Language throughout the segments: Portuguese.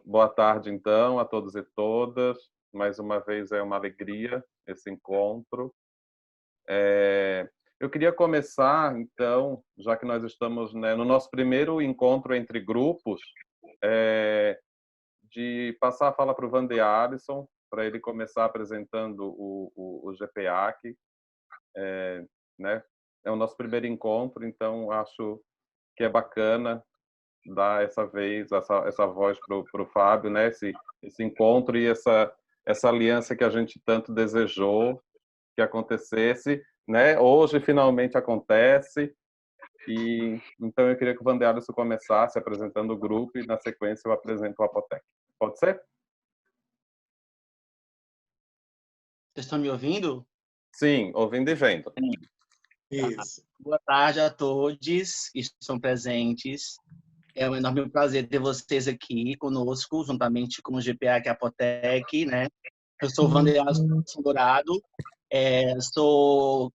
Boa tarde, então, a todos e todas. Mais uma vez é uma alegria esse encontro. Eu queria começar, então, já que nós estamos, né, no nosso primeiro encontro entre grupos, de passar a fala para o Vander Alisson, para ele começar apresentando o GPAC. Né? É o nosso primeiro encontro, então acho que é bacana dar essa vez essa voz para o Fábio, né? Esse encontro e essa aliança que a gente tanto desejou que acontecesse, né? Hoje finalmente acontece. E então eu queria que o Vander Alisson começasse apresentando o grupo e na sequência eu apresento o Apotec. Pode ser? Vocês estão me ouvindo? Sim, ouvindo e vendo. Isso. Boa tarde a todos que estão presentes. É um enorme prazer ter vocês aqui conosco, juntamente com o GPA, que é a Apotec, né? Eu sou o Vander Alisson Dourado, sou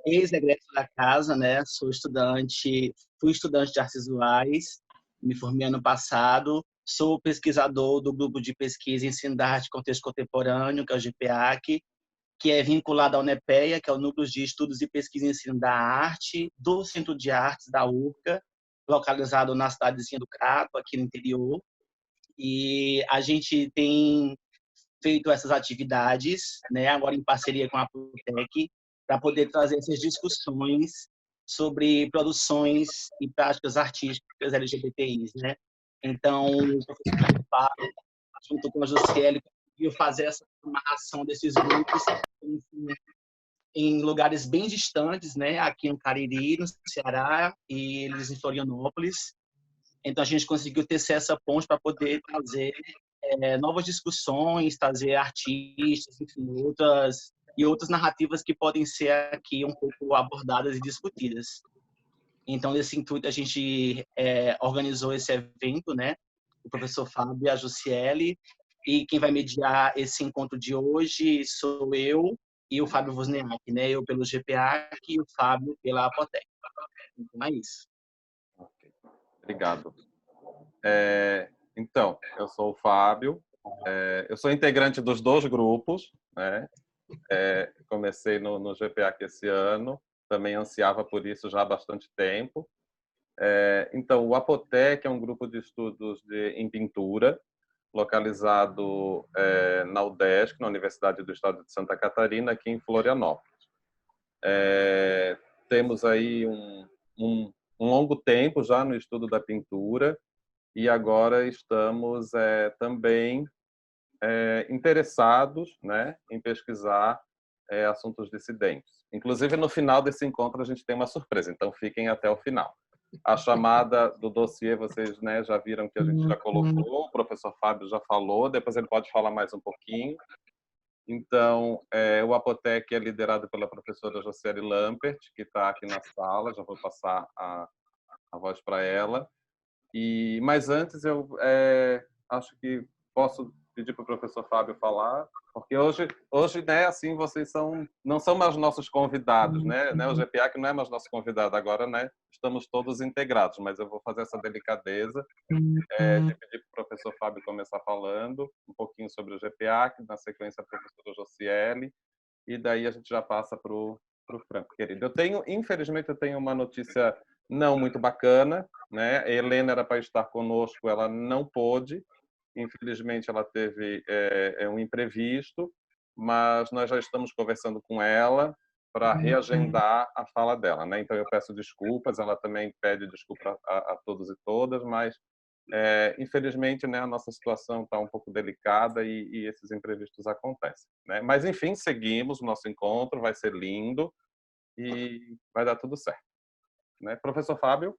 ex-egresso da casa, né? Fui estudante de artes visuais, me formei ano passado, sou pesquisador do grupo de pesquisa em ensino da arte e contexto contemporâneo, que é o GPAC, que é vinculado ao NEPEA, que é o Núcleo de Estudos e Pesquisa e Ensino da Arte, do Centro de Artes da URCA, localizado na cidadezinha do Crato, aqui no interior. E a gente tem feito essas atividades, né, agora em parceria com a Apotec, para poder trazer essas discussões sobre produções e práticas artísticas LGBTIs, né? Então, o professor Fábio, junto com a Jussiele, conseguiu fazer essa amarração desses grupos em lugares bem distantes, né? Aqui no Cariri, no Ceará, e eles em Florianópolis. Então, a gente conseguiu tecer essa ponte para poder trazer novas discussões, trazer artistas, enfim, outras narrativas que podem ser aqui um pouco abordadas e discutidas. Então, nesse intuito, a gente organizou esse evento, né? O professor Fábio e a Jussiele, e quem vai mediar esse encontro de hoje sou eu e o Fábio Wozniak, né? Eu pelo GPA e o Fábio pela Apotec. Então, é isso. Okay. Obrigado. Então, eu sou o Fábio, eu sou integrante dos dois grupos, né? Comecei no GPAC esse ano, também ansiava por isso já há bastante tempo. Então, o Apotec é um grupo de estudos em pintura, localizado na UDESC, na Universidade do Estado de Santa Catarina, aqui em Florianópolis. Temos aí um longo tempo já no estudo da pintura e agora estamos também interessados, né, em pesquisar assuntos dissidentes. Inclusive, no final desse encontro, a gente tem uma surpresa, então fiquem até o final. A chamada do dossiê, vocês, né, já viram que a gente já colocou, o professor Fábio já falou, depois ele pode falar mais um pouquinho. Então, o Apotec é liderado pela professora Jussiele Lampert, que está aqui na sala, já vou passar a voz para ela. Mas antes, eu acho que posso pedir para o professor Fábio falar, porque hoje, né, assim, vocês não são mais nossos convidados, né? O GPA que não é mais nosso convidado agora, né? Estamos todos integrados, mas eu vou fazer essa delicadeza de pedir para o professor Fábio começar falando um pouquinho sobre o GPA, que na sequência a professora Jussiele, e daí a gente já passa para o Franco, querido. Infelizmente, eu tenho uma notícia não muito bacana, né? A Helena era para estar conosco, ela não pôde. Infelizmente, ela teve um imprevisto, mas nós já estamos conversando com ela para reagendar a fala dela, né? Então eu peço desculpas, ela também pede desculpa a todos e todas, mas infelizmente, né, a nossa situação está um pouco delicada e esses imprevistos acontecem, né? Mas enfim, seguimos o nosso encontro, vai ser lindo e vai dar tudo certo, né? Professor Fábio?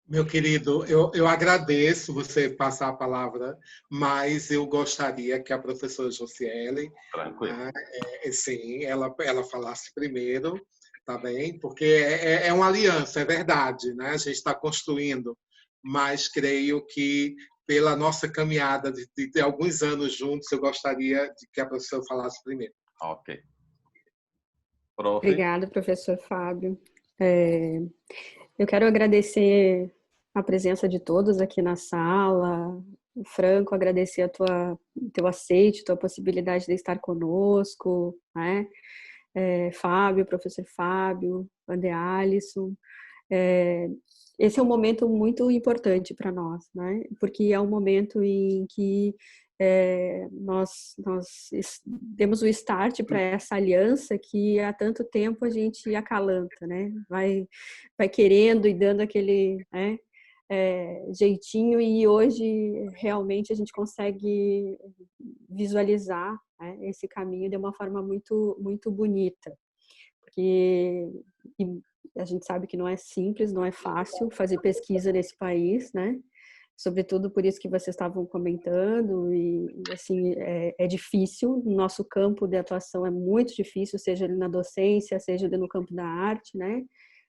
Meu querido, eu agradeço você passar a palavra, mas eu gostaria que a professora Jussiele, Tranquilo. sim, ela falasse primeiro, tá bem? Porque é uma aliança, é verdade, né? A gente está construindo, mas creio que pela nossa caminhada de alguns anos juntos, eu gostaria de que a professora falasse primeiro. Ok. Prof. Obrigada, professor Fábio. Eu quero agradecer a presença de todos aqui na sala. Franco, agradecer teu aceite, tua possibilidade de estar conosco, né? Fábio, professor Fábio, Wander Alisson. Esse é um momento muito importante para nós, né? Porque é um momento em que nós demos o start para essa aliança que há tanto tempo a gente acalanta, né? Vai querendo e dando aquele, né, jeitinho, e hoje realmente a gente consegue visualizar, né, esse caminho de uma forma muito, muito bonita. Porque a gente sabe que não é simples, não é fácil fazer pesquisa nesse país, né? Sobretudo por isso que vocês estavam comentando, e assim, é difícil, o nosso campo de atuação é muito difícil, seja na docência, seja no campo da arte, né?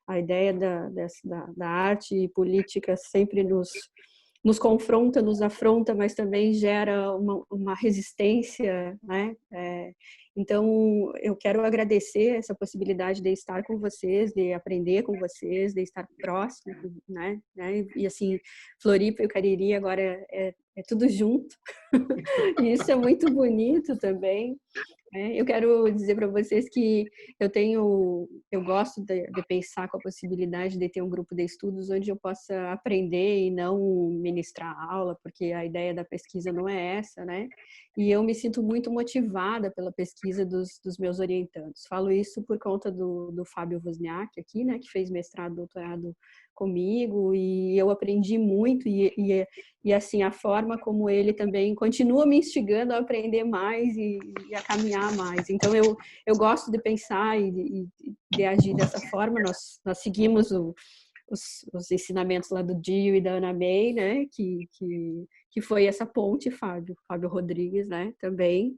A ideia da arte e política sempre nos confronta, nos afronta, mas também gera uma resistência, né? Então, eu quero agradecer essa possibilidade de estar com vocês, de aprender com vocês, de estar próximo, né? E assim, Floripa e o Cariri agora é tudo junto. E isso é muito bonito também. Eu quero dizer para vocês que eu gosto de pensar com a possibilidade de ter um grupo de estudos onde eu possa aprender e não ministrar aula, porque a ideia da pesquisa não é essa, né? E eu me sinto muito motivada pela pesquisa dos meus orientandos. Falo isso por conta do Fábio Wozniak aqui, né? Que fez mestrado, doutorado comigo, e eu aprendi muito, e assim, a forma como ele também continua me instigando a aprender mais e a caminhar mais. Então, eu gosto de pensar e de agir dessa forma. Nós seguimos os ensinamentos lá do Dio e da Ana May, né? Que foi essa ponte, Fábio Rodrigues, né? Também.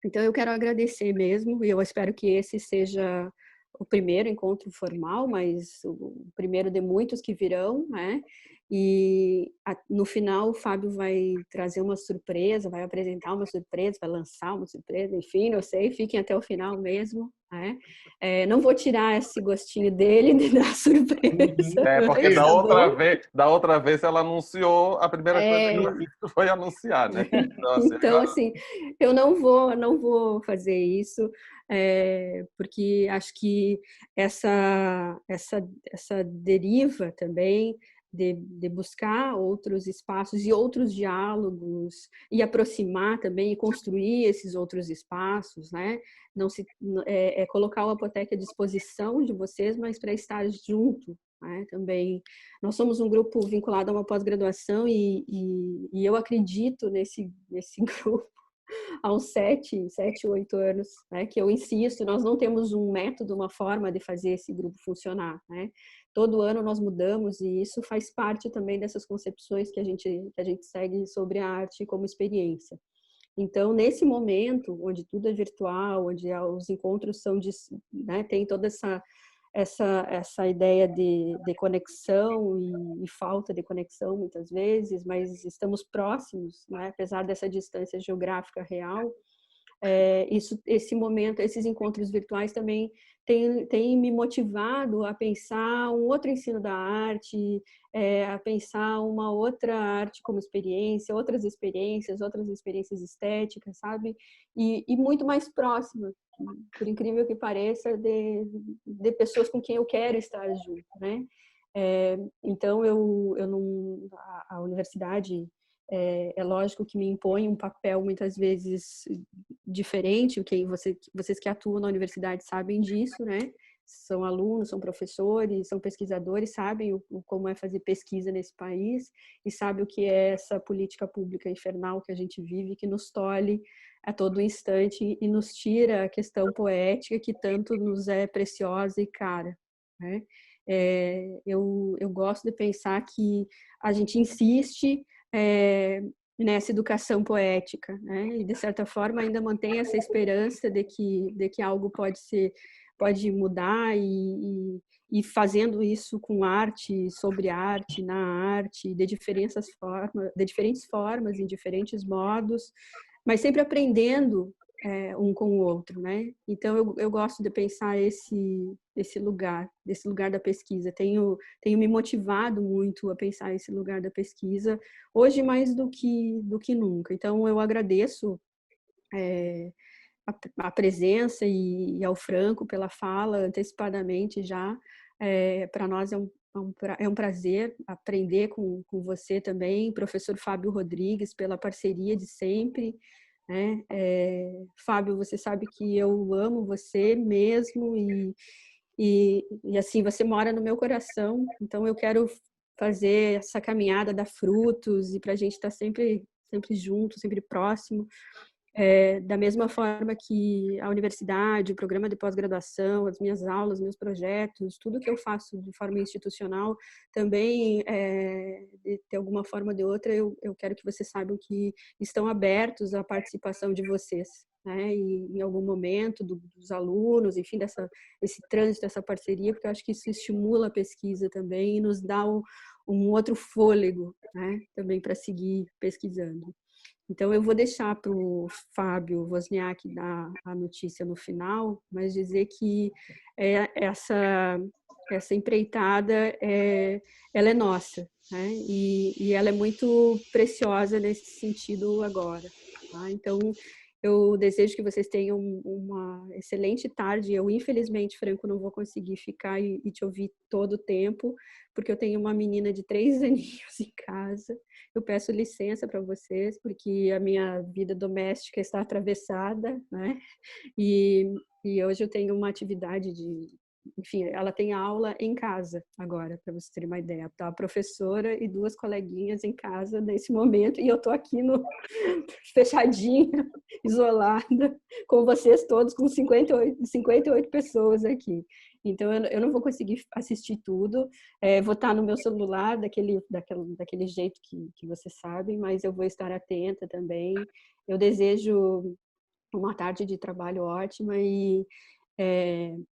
Então, eu quero agradecer mesmo, e eu espero que esse seja o primeiro encontro formal, mas o primeiro de muitos que virão, né? E no final o Fábio vai trazer uma surpresa, vai apresentar uma surpresa, vai lançar uma surpresa, enfim, não sei, fiquem até o final mesmo, né? Não vou tirar esse gostinho dele de dar surpresa. Porque da outra vez ela anunciou, a primeira coisa que ela fez foi anunciar, né? Então, assim, eu não vou fazer isso, porque acho que essa deriva também de buscar outros espaços e outros diálogos, e aproximar também e construir esses outros espaços, né? Não se colocar o Apoteque à disposição de vocês, mas para estar junto, né? Também nós somos um grupo vinculado a uma pós-graduação, e eu acredito nesse grupo há uns 7, 8 anos, né, que eu insisto. Nós não temos um método, uma forma de fazer esse grupo funcionar, né? Todo ano nós mudamos, e isso faz parte também dessas concepções que a gente segue sobre a arte como experiência. Então, nesse momento, onde tudo é virtual, onde os encontros são, né, tem toda essa ideia de conexão e falta de conexão muitas vezes, mas estamos próximos, né? Apesar dessa distância geográfica real. Esse momento, esses encontros virtuais também têm me motivado a pensar um outro ensino da arte, a pensar uma outra arte como experiência, outras experiências estéticas, sabe? E muito mais próxima, por incrível que pareça, de pessoas com quem eu quero estar junto, né? Então, eu não, a universidade é lógico que me impõe um papel muitas vezes diferente. Vocês que atuam na universidade sabem disso, né? São alunos, são professores, são pesquisadores, sabem como é fazer pesquisa nesse país, e sabem o que é essa política pública infernal que a gente vive, que nos tolhe a todo instante e nos tira a questão poética que tanto nos é preciosa e cara, né? Eu gosto de pensar que a gente insiste nessa educação poética, né? E de certa forma ainda mantém essa esperança de que algo pode mudar, e fazendo isso com arte, sobre arte, na arte, de diferentes formas, em diferentes modos, mas sempre aprendendo um com o outro, né? Então eu gosto de pensar desse lugar da pesquisa. Tenho me motivado muito a pensar esse lugar da pesquisa hoje mais do que nunca. Então eu agradeço a presença e ao Franco pela fala antecipadamente já. Para nós é um prazer aprender com você também, professor Fábio Rodrigues, pela parceria de sempre. Né? Fábio, você sabe que eu amo você mesmo e assim, você mora no meu coração, então eu quero fazer essa caminhada, dar frutos e para a gente estar sempre junto, sempre próximo. Da mesma forma que a universidade, o programa de pós-graduação, as minhas aulas, meus projetos, tudo que eu faço de forma institucional, também, de alguma forma ou de outra, eu quero que vocês saibam que estão abertos à participação de vocês, né? E em algum momento dos alunos, enfim, esse trânsito, essa parceria, porque eu acho que isso estimula a pesquisa também e nos dá um outro fôlego, né? Também para seguir pesquisando. Então, eu vou deixar para o Fábio Wozniak dar a notícia no final, mas dizer que essa empreitada ela é nossa, né? E ela é muito preciosa nesse sentido agora. Tá? Então, eu desejo que vocês tenham uma excelente tarde. Eu, infelizmente, Franco, não vou conseguir ficar e te ouvir todo o tempo, porque eu tenho uma menina de 3 aninhos em casa. Eu peço licença para vocês, porque a minha vida doméstica está atravessada, né? E hoje eu tenho uma atividade enfim, ela tem aula em casa agora, para vocês terem uma ideia. Tá a professora e 2 coleguinhas em casa nesse momento, e eu estou aqui fechadinha, isolada, com vocês todos, com 58 pessoas aqui. Então, eu não vou conseguir assistir tudo. Vou estar no meu celular, daquele jeito que vocês sabem, mas eu vou estar atenta também. Eu desejo uma tarde de trabalho ótima e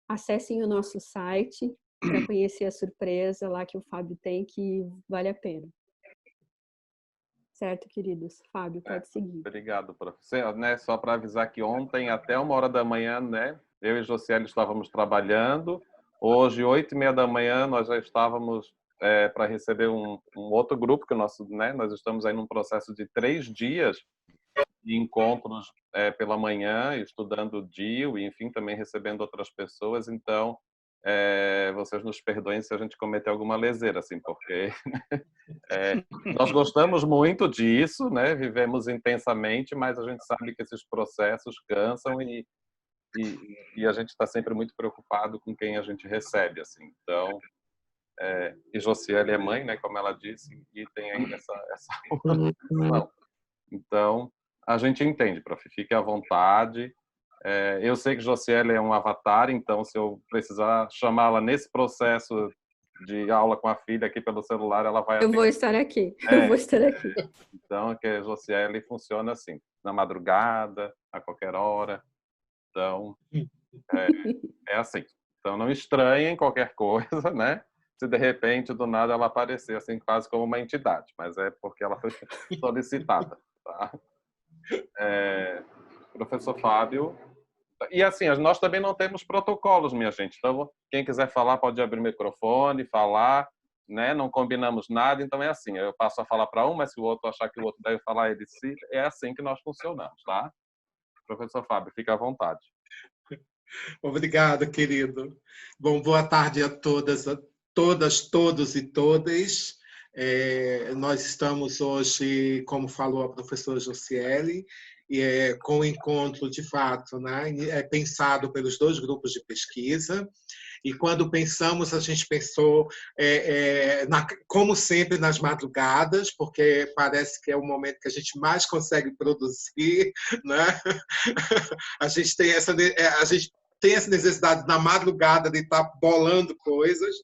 acessem o nosso site para conhecer a surpresa lá que o Fábio tem, que vale a pena. Certo, queridos? Fábio, pode seguir. Obrigado, professor. Né, só para avisar que ontem, até 1h da manhã, né, eu e Josiele estávamos trabalhando. Hoje, 8h30 da manhã, nós já estávamos para receber um outro grupo, que nós estamos aí num processo de 3 dias de encontros pela manhã, estudando o DIU, e, enfim, também recebendo outras pessoas. Então, vocês nos perdoem se a gente cometer alguma leseira, assim, porque nós gostamos muito disso, né? Vivemos intensamente, mas a gente sabe que esses processos cansam e a gente está sempre muito preocupado com quem a gente recebe, assim. Então, e Josiele é mãe, né? Como ela disse, e tem ainda essa questão. Então, a gente entende, prof. Fique à vontade. Eu sei que Josiele é um avatar, então se eu precisar chamá-la nesse processo de aula com a filha aqui pelo celular, ela vai... Eu vou estar aqui. Eu vou estar aqui. Então, que a Josiele funciona assim, na madrugada, a qualquer hora. Então, é assim. Então, não estranhem qualquer coisa, né? Se de repente, do nada, ela aparecer assim, quase como uma entidade, mas é porque ela foi solicitada, tá? Professor Fábio. E assim, nós também não temos protocolos, minha gente. Então, quem quiser falar pode abrir o microfone, falar, né? Não combinamos nada, então é assim. Eu passo a falar para um, mas se o outro achar que o outro deve falar, ele se... É assim que nós funcionamos, tá? Professor Fábio, fique à vontade. Obrigado, querido. Bom, boa tarde a todas, todos e todas. Nós estamos hoje, como falou a professora Josiele, com o encontro, de fato, né, pensado pelos 2 grupos de pesquisa. E quando pensamos, a gente pensou, como sempre, nas madrugadas, porque parece que é o momento que a gente mais consegue produzir, né? A gente tem essa necessidade na madrugada de estar bolando coisas.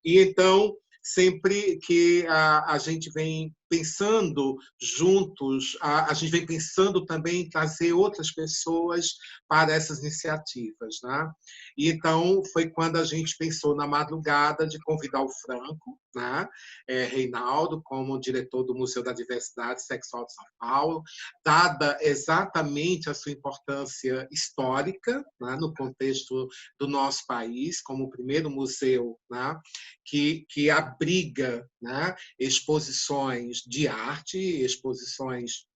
E então, sempre que a gente vem pensando juntos, a gente vem pensando também em trazer outras pessoas para essas iniciativas, né? E então foi quando a gente pensou na madrugada de convidar o Franco, né? Reinaldo, como diretor do Museu da Diversidade Sexual de São Paulo, dada exatamente a sua importância histórica, né? No contexto do nosso país, como o primeiro museu, né? que abriga, né? Exposições de arte, exposições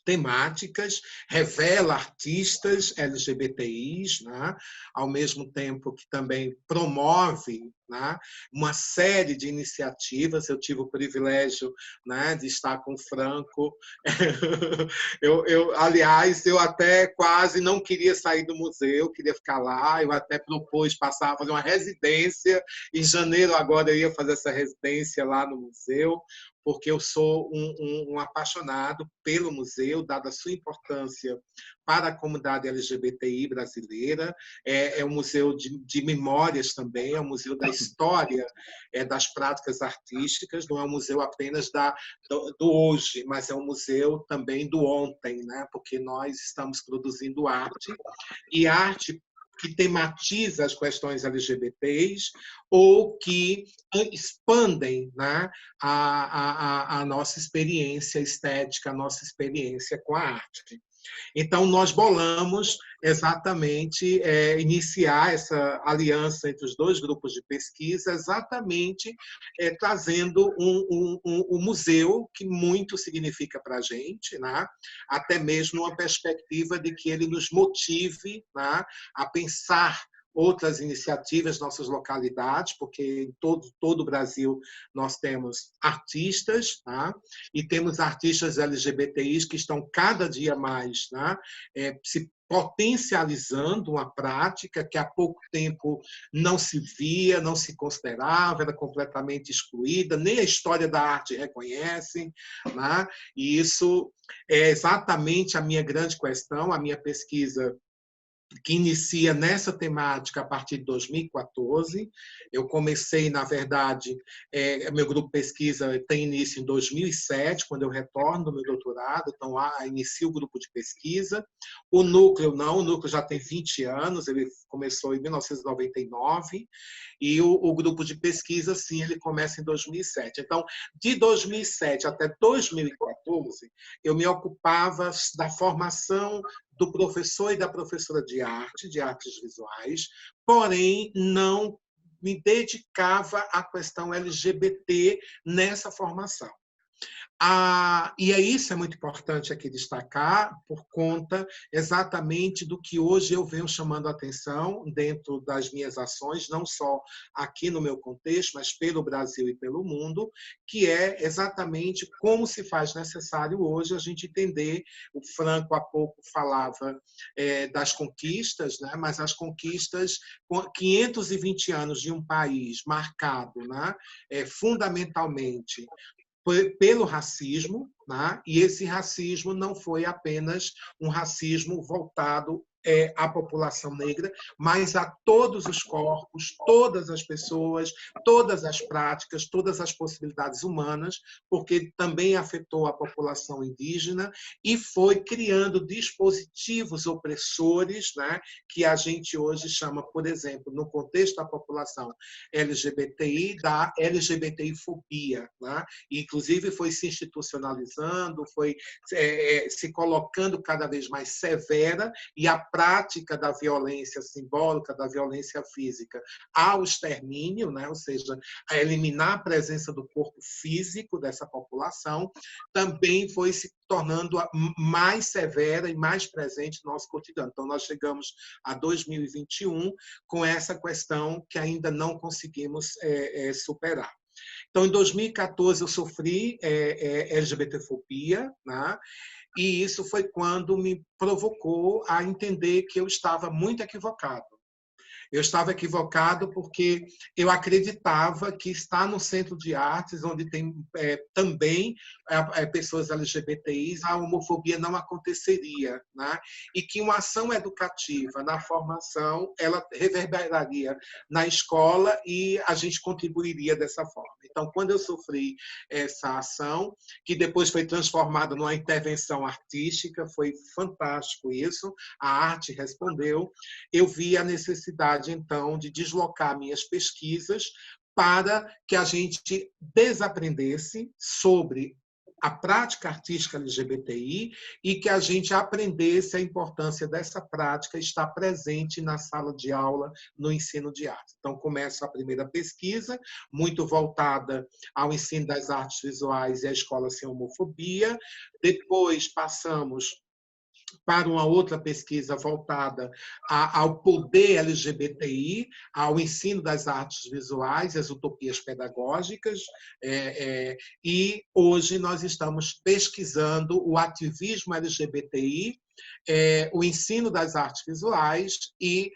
temáticas, revela artistas LGBTIs, né? Ao mesmo tempo que também promove, né? Uma série de iniciativas. Eu tive o privilégio, né? De estar com o Franco. Aliás, eu até quase não queria sair do museu, queria ficar lá. Eu até propus passar a fazer uma residência. Em janeiro agora eu ia fazer essa residência lá no museu, porque eu sou um apaixonado pelo museu, dada a sua importância para a comunidade LGBTI brasileira. É um museu de memórias também, é um museu da história, das práticas artísticas, não é um museu apenas do hoje, mas é um museu também do ontem, né? Porque nós estamos produzindo arte, e arte que tematiza as questões LGBTs ou que expandem, né, a nossa experiência estética, a nossa experiência com a arte. Então, nós bolamos exatamente iniciar essa aliança entre os dois grupos de pesquisa, exatamente trazendo um museu que muito significa para a gente, né? Até mesmo uma perspectiva de que ele nos motive, né, a pensar outras iniciativas, nossas localidades, porque em todo o Brasil nós temos artistas, tá? E temos artistas LGBTIs que estão cada dia mais, né, se potencializando uma prática que há pouco tempo não se via, não se considerava, era completamente excluída, nem a história da arte reconhece, né? E isso é exatamente a minha grande questão, a minha pesquisa, que inicia nessa temática a partir de 2014. Eu comecei, na verdade, meu grupo de pesquisa tem início em 2007, quando eu retorno do meu doutorado, então inicio o grupo de pesquisa. O núcleo não, o núcleo já tem 20 anos, ele começou em 1999, e o grupo de pesquisa, sim, ele começa em 2007. Então, de 2007 até 2014, eu me ocupava da formação do professor e da professora de artes visuais, porém não me dedicava à questão LGBT nessa formação. E isso é muito importante aqui destacar, por conta exatamente do que hoje eu venho chamando a atenção dentro das minhas ações, não só aqui no meu contexto, mas pelo Brasil e pelo mundo, que é exatamente como se faz necessário hoje a gente entender. O Franco há pouco falava das conquistas, né? Mas as conquistas, 520 anos de um país marcado, né, fundamentalmente pelo racismo, né? E esse racismo não foi apenas um racismo voltado à população negra, mas a todos os corpos, todas as pessoas, todas as práticas, todas as possibilidades humanas, porque também afetou a população indígena e foi criando dispositivos opressores, né, que a gente hoje chama, por exemplo, no contexto da população LGBTI, da LGBTI-fobia, né? E, inclusive, foi se institucionalizando, foi se colocando cada vez mais severa, e a prática da violência simbólica, da violência física, ao extermínio, né? Ou seja, a eliminar a presença do corpo físico dessa população, também foi se tornando mais severa e mais presente no nosso cotidiano. Então, nós chegamos a 2021 com essa questão que ainda não conseguimos superar. Então, em 2014, eu sofri LGBTfobia, né? E isso foi quando me provocou a entender que eu estava muito equivocado. Eu estava equivocado porque eu acreditava que estar no Centro de Artes, onde tem também pessoas LGBTIs, a homofobia não aconteceria, né? E que uma ação educativa na formação, ela reverberaria na escola e a gente contribuiria dessa forma. Então, quando eu sofri essa ação, que depois foi transformada numa intervenção artística, foi fantástico isso, a arte respondeu, eu vi a necessidade, então, de deslocar minhas pesquisas para que a gente desaprendesse sobre a prática artística LGBTI e que a gente aprendesse a importância dessa prática estar presente na sala de aula, no ensino de arte. Então, começa a primeira pesquisa, muito voltada ao ensino das artes visuais e à escola sem homofobia. Depois, passamos para uma outra pesquisa voltada ao poder LGBTI, ao ensino das artes visuais, as utopias pedagógicas, e hoje nós estamos pesquisando o ativismo LGBTI, o ensino das artes visuais e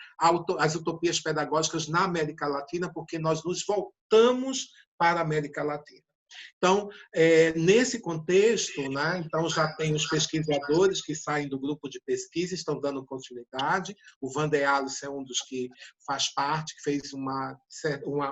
as utopias pedagógicas na América Latina, porque nós nos voltamos para a América Latina. Então, nesse contexto, né, então já tem os pesquisadores que saem do grupo de pesquisa, estão dando continuidade. O Vander Alice é um dos que faz parte, que fez uma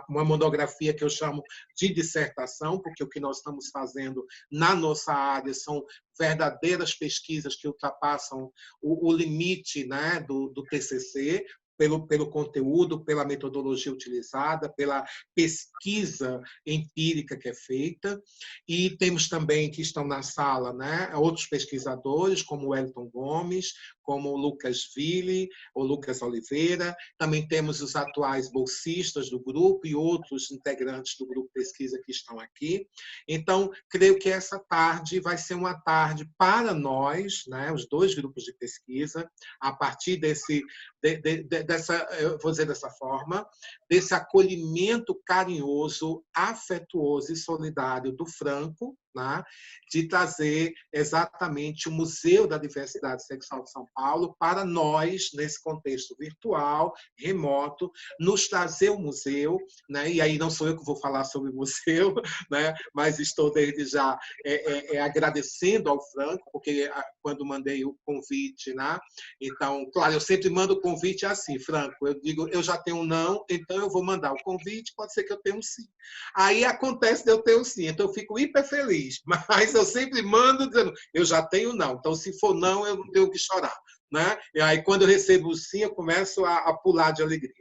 monografia que eu chamo de dissertação, porque o que nós estamos fazendo na nossa área são verdadeiras pesquisas que ultrapassam o limite, né, do TCC, pelo conteúdo, pela metodologia utilizada, pela pesquisa empírica que é feita. E temos também, que estão na sala, né, outros pesquisadores, como o Wellington Gomes, como o Lucas Ville, o Lucas Oliveira. Também temos os atuais bolsistas do grupo e outros integrantes do grupo pesquisa que estão aqui. Então, creio que essa tarde vai ser uma tarde para nós, né, os dois grupos de pesquisa, a partir eu vou dizer dessa forma, desse acolhimento carinhoso, afetuoso e solidário do Franco, né, de trazer exatamente o Museu da Diversidade Sexual de São Paulo para nós, nesse contexto virtual, remoto, nos trazer o museu, né, e aí não sou eu que vou falar sobre o museu, né, mas estou desde já agradecendo ao Franco, porque quando mandei o convite, né, então, claro, eu sempre mando o convite assim, Franco, eu digo, eu já tenho um não, então eu vou mandar o convite, pode ser que eu tenha um sim. Aí acontece de eu ter um sim, então eu fico hiper feliz, mas eu sempre mando dizendo, eu já tenho não, então se for não, eu não tenho que chorar, né? E aí quando eu recebo o sim, eu começo a pular de alegria.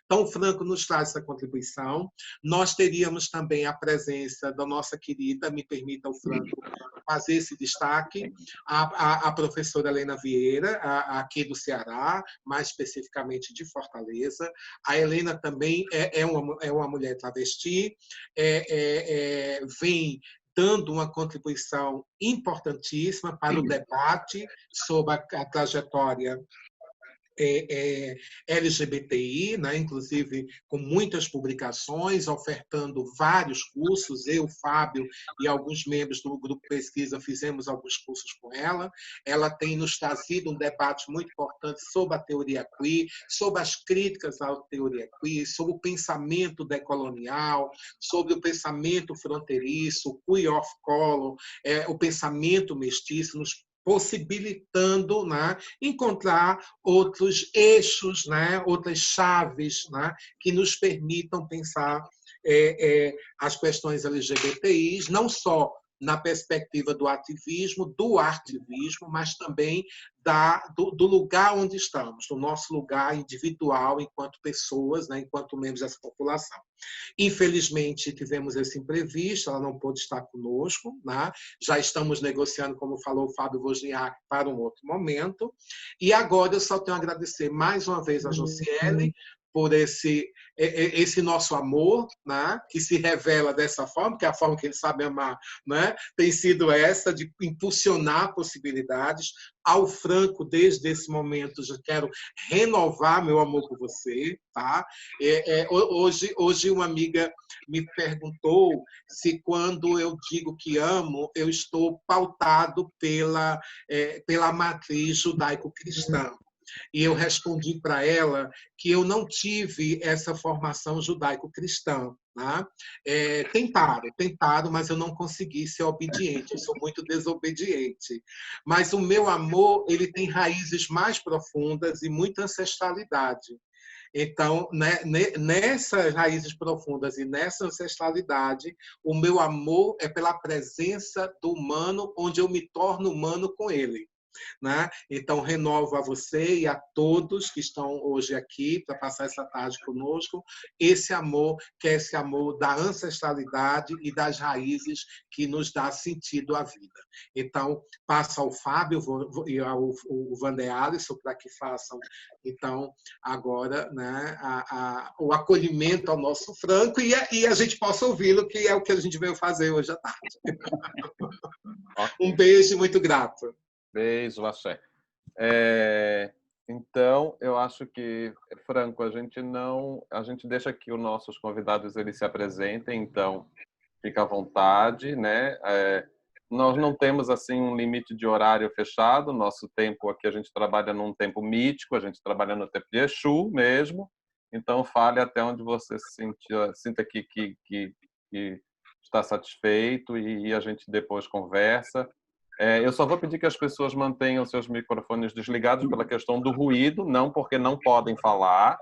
Então, o Franco nos traz essa contribuição. Nós teríamos também a presença da nossa querida, me permita o Franco fazer esse destaque, a professora Helena Vieira, aqui do Ceará, mais especificamente de Fortaleza. A Helena também é uma mulher travesti, vem dando uma contribuição importantíssima para o debate sobre a trajetória LGBTI, né? Inclusive com muitas publicações, ofertando vários cursos. Eu, Fábio e alguns membros do grupo pesquisa fizemos alguns cursos com ela. Ela tem nos trazido um debate muito importante sobre a teoria queer, sobre as críticas à teoria queer, sobre o pensamento decolonial, sobre o pensamento fronteiriço, o queer of color, o pensamento mestiço, nos possibilitando, né, encontrar outros eixos, né, outras chaves, né, que nos permitam pensar as questões LGBTIs, não só na perspectiva do ativismo, do artivismo, mas também do lugar onde estamos, do nosso lugar individual enquanto pessoas, né, enquanto membros dessa população. Infelizmente, tivemos esse imprevisto, ela não pôde estar conosco, né? Já estamos negociando, como falou o Fábio Wozniak, para um outro momento. E agora eu só tenho a agradecer mais uma vez a Josiele por esse nosso amor, né, que se revela dessa forma, que é a forma que ele sabe amar, né, tem sido essa, de impulsionar possibilidades. Ao Franco, desde esse momento, já quero renovar meu amor por você. Tá? Hoje uma amiga me perguntou se, quando eu digo que amo, eu estou pautado pela matriz judaico-cristã. E eu respondi para ela que eu não tive essa formação judaico-cristã. Né? Tentaram, mas eu não consegui ser obediente, eu sou muito desobediente. Mas o meu amor, ele tem raízes mais profundas e muita ancestralidade. Então, né, nessas raízes profundas e nessa ancestralidade, o meu amor é pela presença do humano, onde eu me torno humano com ele. Né? Então, renovo a você e a todos que estão hoje aqui para passar essa tarde conosco, esse amor, que é esse amor da ancestralidade e das raízes que nos dá sentido à vida. Então, passa ao Fábio e ao Vander Alisson para que façam, então, agora, né, o acolhimento ao nosso Franco e a gente possa ouvi-lo, que é o que a gente veio fazer hoje à tarde. Um beijo muito grato. Beijo, axé. Então, eu acho que, Franco, a gente deixa que os nossos convidados eles se apresentem, então fica à vontade, né? Nós não temos assim um limite de horário fechado, nosso tempo aqui a gente trabalha num tempo mítico, a gente trabalha no tempo de Exu mesmo, então fale até onde você sinta que está satisfeito e a gente depois conversa. Eu só vou pedir que as pessoas mantenham seus microfones desligados pela questão do ruído, não porque não podem falar,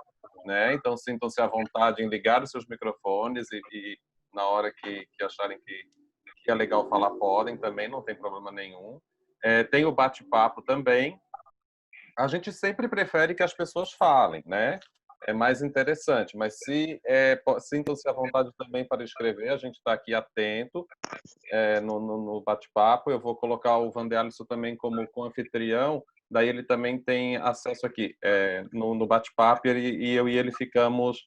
né? Então sintam-se à vontade em ligar os seus microfones e na hora que acharem que é legal falar, podem também, não tem problema nenhum. Tem o bate-papo também. A gente sempre prefere que as pessoas falem, né? É mais interessante, mas sintam-se à vontade também para escrever, a gente está aqui atento no bate-papo. Eu vou colocar o Vander Alisson também como anfitrião, daí ele também tem acesso aqui no bate-papo e eu e ele ficamos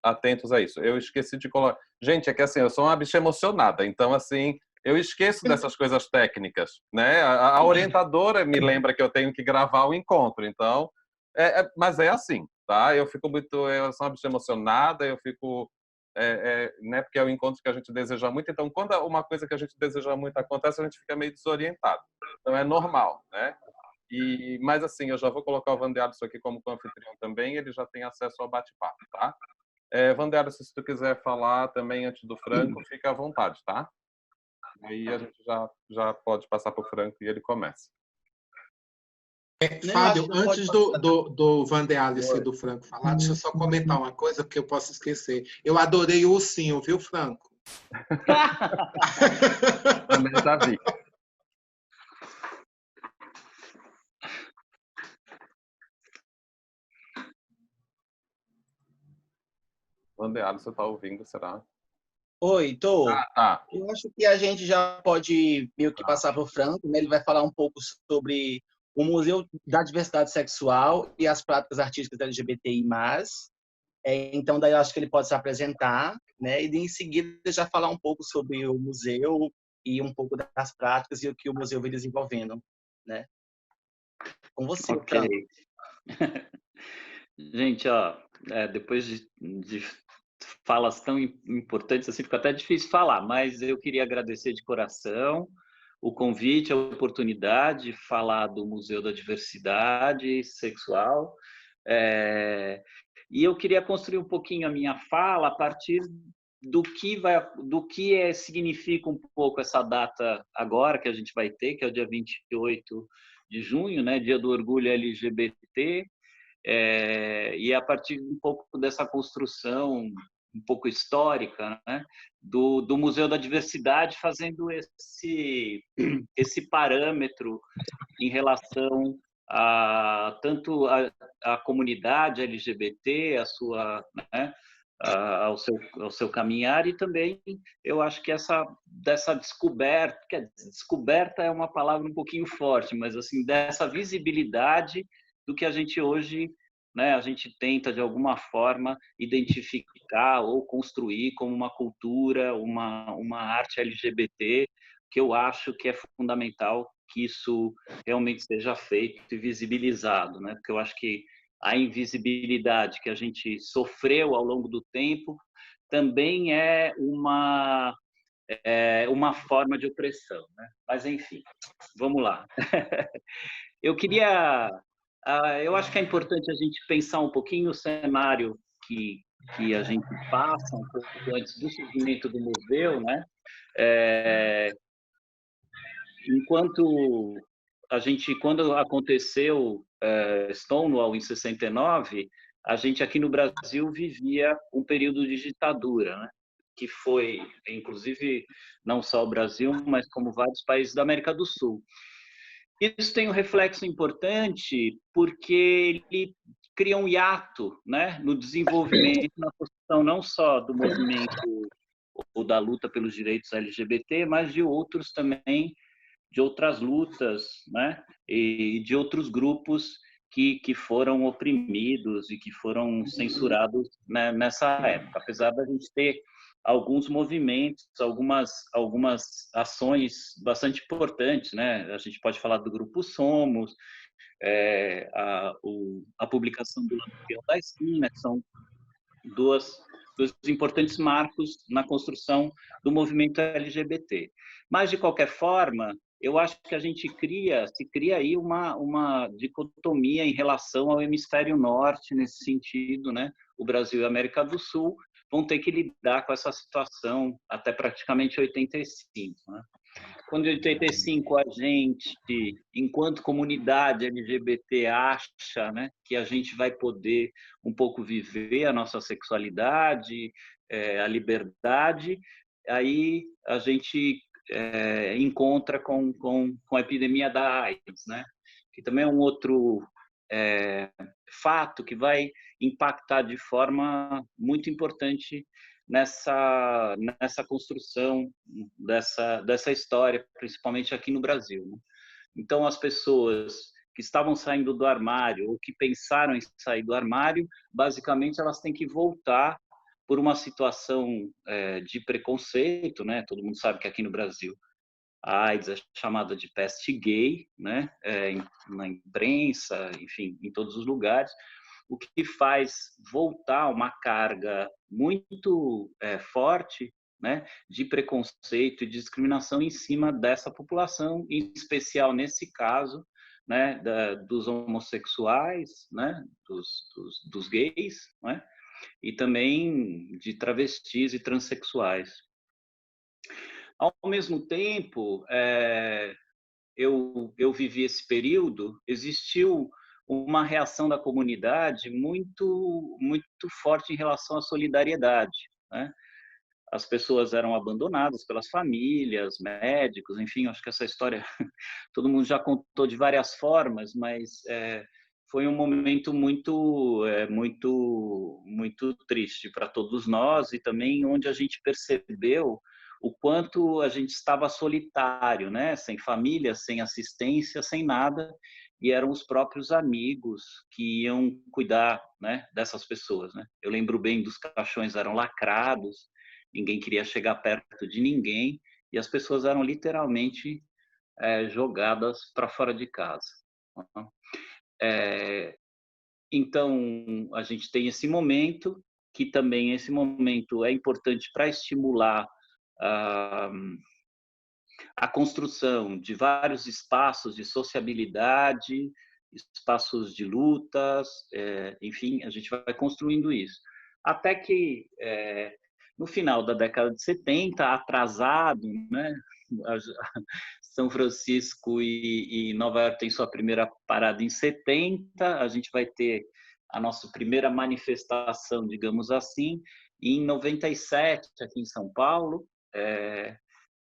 atentos a isso. Eu esqueci de colocar... Gente, é que assim, eu sou uma bicha emocionada, então assim, eu esqueço dessas coisas técnicas, né? A orientadora me lembra que eu tenho que gravar o encontro, então... mas é assim, tá? Eu sou uma bicha emocionada, eu fico... né, porque é o encontro que a gente deseja muito. Então, quando uma coisa que a gente deseja muito acontece, a gente fica meio desorientado. Então, é normal, né? Mas, assim, eu já vou colocar o Vander Alisson aqui como anfitrião também, ele já tem acesso ao bate-papo, tá? Vander Alisson, se tu quiser falar também antes do Franco, fica à vontade, tá? Aí a gente já pode passar para o Franco e ele começa. Fábio, antes do Vander Alisson e do Franco falar, deixa eu só comentar uma coisa, porque eu posso esquecer. Eu adorei o ursinho, viu, Franco? Também já vi. Vander Alisson, você está ouvindo, será? Oi, tô. Tá. Eu acho que a gente já pode meio que passar para o Franco, né? Ele vai falar um pouco sobre o Museu da Diversidade Sexual e as práticas artísticas LGBTI+. Então, daí eu acho que ele pode se apresentar, né? E em seguida já falar um pouco sobre o museu e um pouco das práticas e o que o museu vem desenvolvendo, né? Com você, Ok. Franco. Gente, ó, depois de falas tão importantes assim, fica até difícil falar, mas eu queria agradecer de coração o convite, a oportunidade de falar do Museu da Diversidade Sexual. E eu queria construir um pouquinho a minha fala a partir do que significa um pouco essa data agora que a gente vai ter, que é o dia 28 de junho, né, Dia do Orgulho LGBT, e a partir um pouco dessa construção um pouco histórica, né, do Museu da Diversidade, fazendo esse parâmetro em relação a tanto a comunidade LGBT, né, ao seu caminhar, e também eu acho que dessa descoberta, descoberta é uma palavra um pouquinho forte, mas assim, dessa visibilidade do que a gente hoje, né, a gente tenta de alguma forma identificar ou construir como uma cultura, uma arte LGBT, que eu acho que é fundamental que isso realmente seja feito e visibilizado, né? Porque eu acho que a invisibilidade que a gente sofreu ao longo do tempo também é uma forma de opressão, né? Mas enfim, vamos lá. Eu acho que é importante a gente pensar um pouquinho o cenário que a gente passa um pouco antes do surgimento do museu, né? Quando aconteceu Stonewall em 69, a gente aqui no Brasil vivia um período de ditadura, né? Que foi, inclusive, não só o Brasil, mas como vários países da América do Sul. Isso tem um reflexo importante porque ele cria um hiato, né, no desenvolvimento, na construção não só do movimento ou da luta pelos direitos LGBT, mas de outros também, de outras lutas, né, e de outros grupos que foram oprimidos e que foram censurados, né, nessa época. Apesar da gente ter alguns movimentos, algumas ações bastante importantes, né? A gente pode falar do Grupo Somos, a publicação do Lampião da Esquina, que são dois importantes marcos na construção do movimento LGBT. Mas, de qualquer forma, eu acho que a gente se cria aí uma dicotomia em relação ao hemisfério norte, nesse sentido, né? O Brasil e a América do Sul vão ter que lidar com essa situação até praticamente 85, né? Quando em 85 a gente, enquanto comunidade LGBT, acha, né, que a gente vai poder um pouco viver a nossa sexualidade, a liberdade, aí a gente encontra com a epidemia da AIDS, né, que também é um outro fato que vai impactar de forma muito importante nessa construção dessa história, principalmente aqui no Brasil, né? Então, as pessoas que estavam saindo do armário ou que pensaram em sair do armário, basicamente elas têm que voltar por uma situação de preconceito, né? Todo mundo sabe que aqui no Brasil a AIDS é chamada de peste gay, né? Na imprensa, enfim, em todos os lugares, o que faz voltar uma carga muito forte, né, de preconceito e discriminação em cima dessa população, em especial nesse caso, né, dos homossexuais, né, dos gays, né, e também de travestis e transexuais. Ao mesmo tempo, eu vivi esse período, existiu uma reação da comunidade muito forte em relação à solidariedade, né? As pessoas eram abandonadas pelas famílias, médicos, enfim, acho que essa história todo mundo já contou de várias formas, mas foi um momento muito triste para todos nós e também onde a gente percebeu o quanto a gente estava solitário, né? Sem família, sem assistência, sem nada, e eram os próprios amigos que iam cuidar, né, dessas pessoas, né? Eu lembro bem dos caixões eram lacrados, ninguém queria chegar perto de ninguém, e as pessoas eram literalmente jogadas para fora de casa. Então, a gente tem esse momento, que também esse momento é importante para estimular a construção de vários espaços de sociabilidade, espaços de lutas, enfim, a gente vai construindo isso. Até que, no final da década de 70, atrasado, né? São Francisco e Nova York tem sua primeira parada em 70, a gente vai ter a nossa primeira manifestação, digamos assim, em 97, aqui em São Paulo.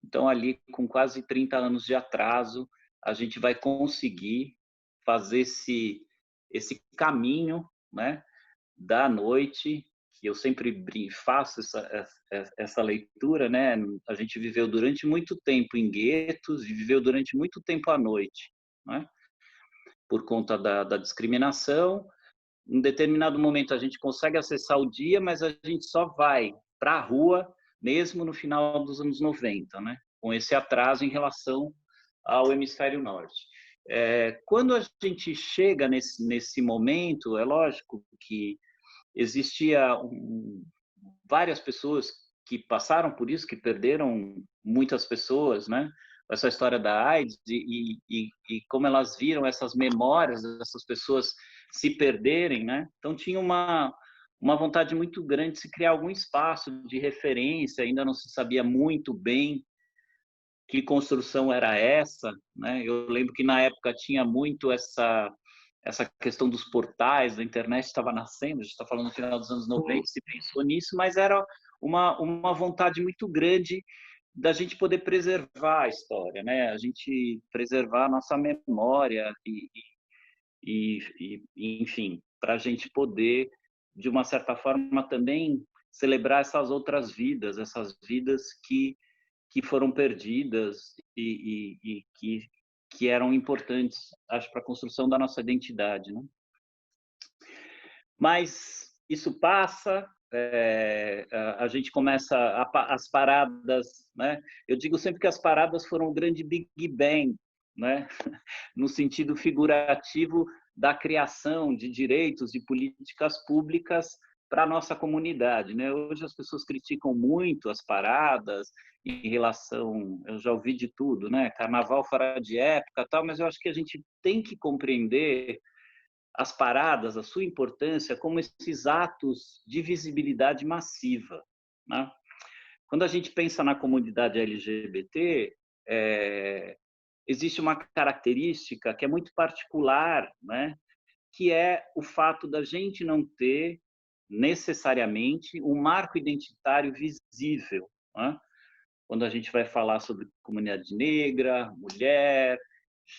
Então, ali, com quase 30 anos de atraso, a gente vai conseguir fazer esse caminho, né, da noite, que eu sempre faço essa leitura, né? A gente viveu durante muito tempo em guetos e viveu durante muito tempo à noite, né? Por conta da discriminação. Em determinado momento a gente consegue acessar o dia, mas a gente só vai para a rua mesmo no final dos anos 90, né? Com esse atraso em relação ao hemisfério norte. Quando a gente chega nesse momento, é lógico que existia várias pessoas que passaram por isso, que perderam muitas pessoas, né? Essa história da AIDS e como elas viram essas memórias dessas pessoas se perderem, né? Então tinha uma vontade muito grande de se criar algum espaço de referência, ainda não se sabia muito bem que construção era essa, né? Eu lembro que na época tinha muito essa questão dos portais, da internet estava nascendo, a gente está falando no final dos anos 90, se pensou nisso, mas era uma vontade muito grande da gente poder preservar a história, né? A gente preservar a nossa memória enfim, para a gente poder, de uma certa forma, também celebrar essas outras vidas, essas vidas que foram perdidas e que eram importantes, acho, para a construção da nossa identidade, né? Mas isso passa, a gente começa as paradas, né? Eu digo sempre que as paradas foram o grande Big Bang, né? No sentido figurativo da criação de direitos e políticas públicas para a nossa comunidade, né? Hoje as pessoas criticam muito as paradas em relação, eu já ouvi de tudo, né? Carnaval fora de época, tal, mas eu acho que a gente tem que compreender as paradas, a sua importância como esses atos de visibilidade massiva, né? Quando a gente pensa na comunidade LGBT, existe uma característica que é muito particular, né? Que é o fato da gente não ter necessariamente um marco identitário visível, né? Quando a gente vai falar sobre comunidade negra, mulher,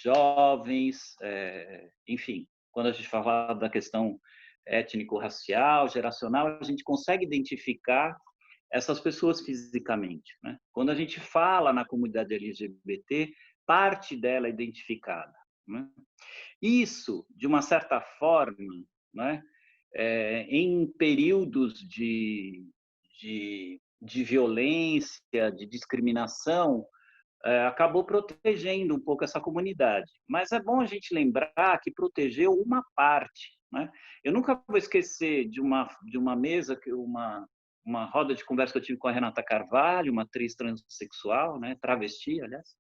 jovens, enfim, quando a gente fala da questão étnico-racial, geracional, a gente consegue identificar essas pessoas fisicamente, né? Quando a gente fala na comunidade LGBT, parte dela é identificada, né? Isso, de uma certa forma, né, em períodos de violência, de discriminação, acabou protegendo um pouco essa comunidade. Mas é bom a gente lembrar que protegeu uma parte, né? Eu nunca vou esquecer de uma mesa, uma roda de conversa que eu tive com a Renata Carvalho, uma atriz transexual, né, travesti, aliás,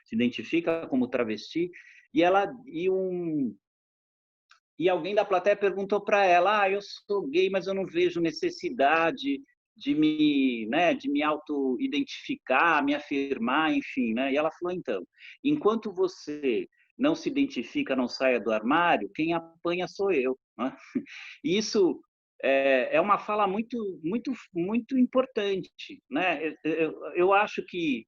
se identifica como travesti, e alguém da plateia perguntou para ela: eu sou gay, mas eu não vejo necessidade de me auto-identificar, me afirmar, enfim, né? E ela falou: então, enquanto você não se identifica, não saia do armário, quem apanha sou eu, né? E isso é uma fala muito, muito, muito importante, né? Eu acho que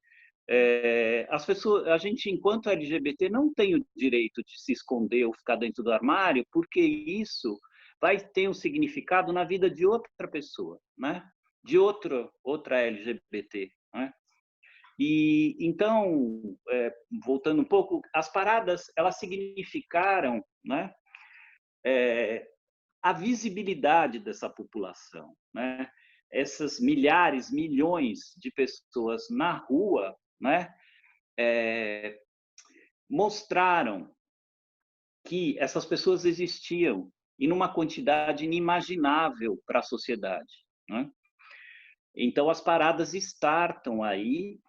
as pessoas, a gente, enquanto LGBT, não tem o direito de se esconder ou ficar dentro do armário, porque isso vai ter um significado na vida de outra pessoa, né? De outra LGBT, né? E então, voltando um pouco, as paradas, elas significaram, né, a visibilidade dessa população, né? Essas milhares, milhões de pessoas na rua, né, mostraram que essas pessoas existiam e numa quantidade inimaginável para a sociedade, né? Então, as paradas startam aí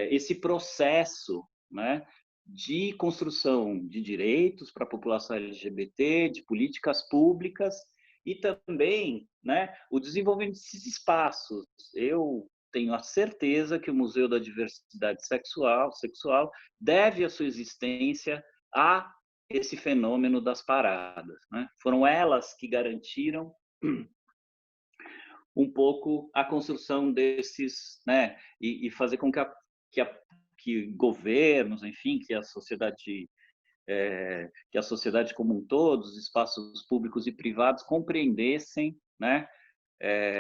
esse processo, né, de construção de direitos para a população LGBT, de políticas públicas e também, né, o desenvolvimento desses espaços. Eu tenho a certeza que o Museu da Diversidade Sexual deve a sua existência a esse fenômeno das paradas, né? Foram elas que garantiram um pouco a construção desses, né, e fazer com que governos, enfim, que a sociedade como um todo, os espaços públicos e privados compreendessem, né,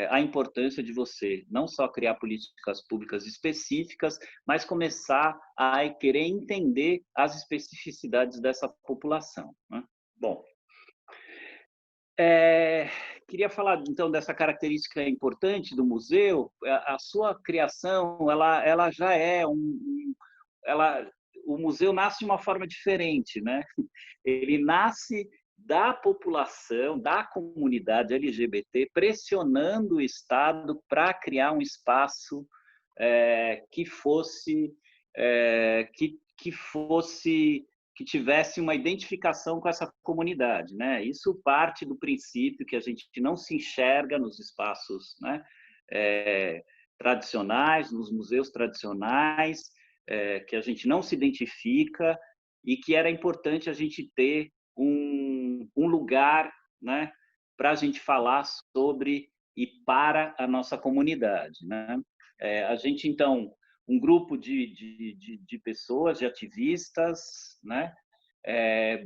a importância de você não só criar políticas públicas específicas, mas começar a querer entender as especificidades dessa população, né? Bom, queria falar então dessa característica importante do museu. A sua criação, ela já é o museu nasce de uma forma diferente, né? Ele nasce da população, da comunidade LGBT, pressionando o Estado para criar um espaço que tivesse uma identificação com essa comunidade, né? Isso parte do princípio que a gente não se enxerga nos espaços, né, tradicionais, nos museus tradicionais, que a gente não se identifica e que era importante a gente ter um lugar, né, para a gente falar sobre e para a nossa comunidade, né? A gente, então, um grupo de pessoas, de ativistas, né,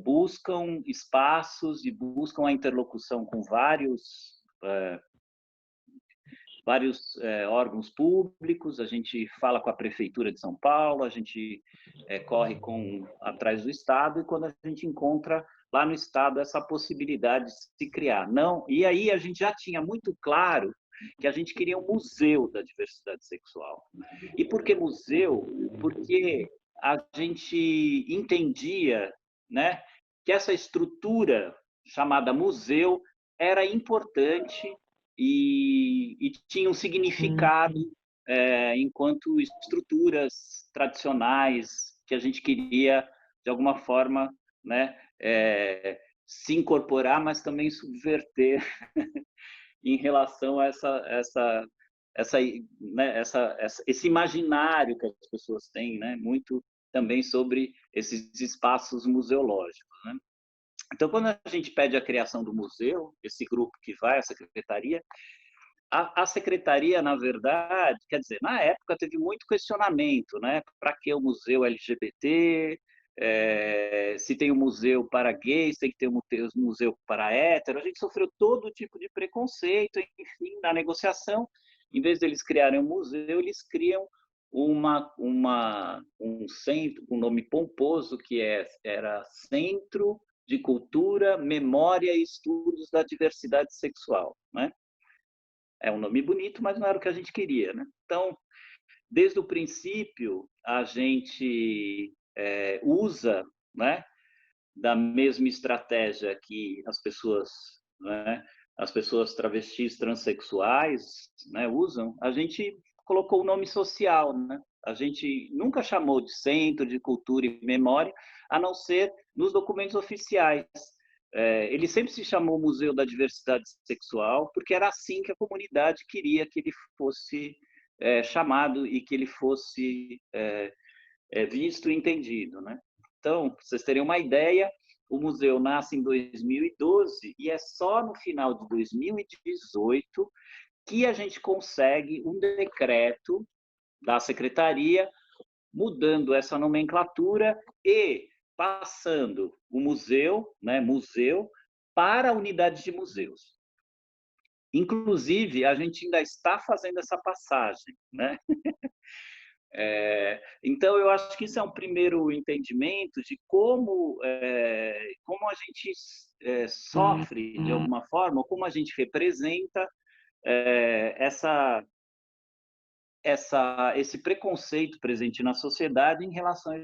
buscam espaços e buscam a interlocução com vários órgãos públicos. A gente fala com a Prefeitura de São Paulo, a gente corre atrás do Estado, e quando a gente encontra lá no Estado essa possibilidade de se criar. Não, e aí a gente já tinha muito claro que a gente queria um museu da diversidade sexual. E por que museu? Porque a gente entendia, né, que essa estrutura chamada museu era importante e tinha um significado enquanto estruturas tradicionais que a gente queria, de alguma forma, né, se incorporar, mas também subverter em relação a esse imaginário que as pessoas têm, né, muito também sobre esses espaços museológicos, né? Então, quando a gente pede a criação do museu, esse grupo que vai, a secretaria, a secretaria, na verdade, quer dizer, na época teve muito questionamento, né? Para que o museu LGBT? Se tem um museu para gays, tem que ter um museu para hétero. A gente sofreu todo tipo de preconceito, enfim, na negociação. Em vez deles criarem um museu, eles criam um centro, um nome pomposo, que era Centro de Cultura, Memória e Estudos da Diversidade Sexual, né? É um nome bonito, mas não era o que a gente queria, né? Então, desde o princípio, a gente usa, né, da mesma estratégia que as pessoas, né, as pessoas travestis, transexuais, né, usam. A gente colocou o nome social, né? A gente nunca chamou de Centro de Cultura e Memória, a não ser nos documentos oficiais. Ele sempre se chamou Museu da Diversidade Sexual, porque era assim que a comunidade queria que ele fosse chamado e que ele fosse visto e entendido, né? Então, para vocês terem uma ideia, o museu nasce em 2012 e é só no final de 2018 que a gente consegue um decreto da secretaria mudando essa nomenclatura e passando o museu, né, museu, para a unidade de museus. Inclusive, a gente ainda está fazendo essa passagem, né? Então, eu acho que isso é um primeiro entendimento de como a gente sofre, de alguma forma, ou como a gente representa esse preconceito presente na sociedade em relação a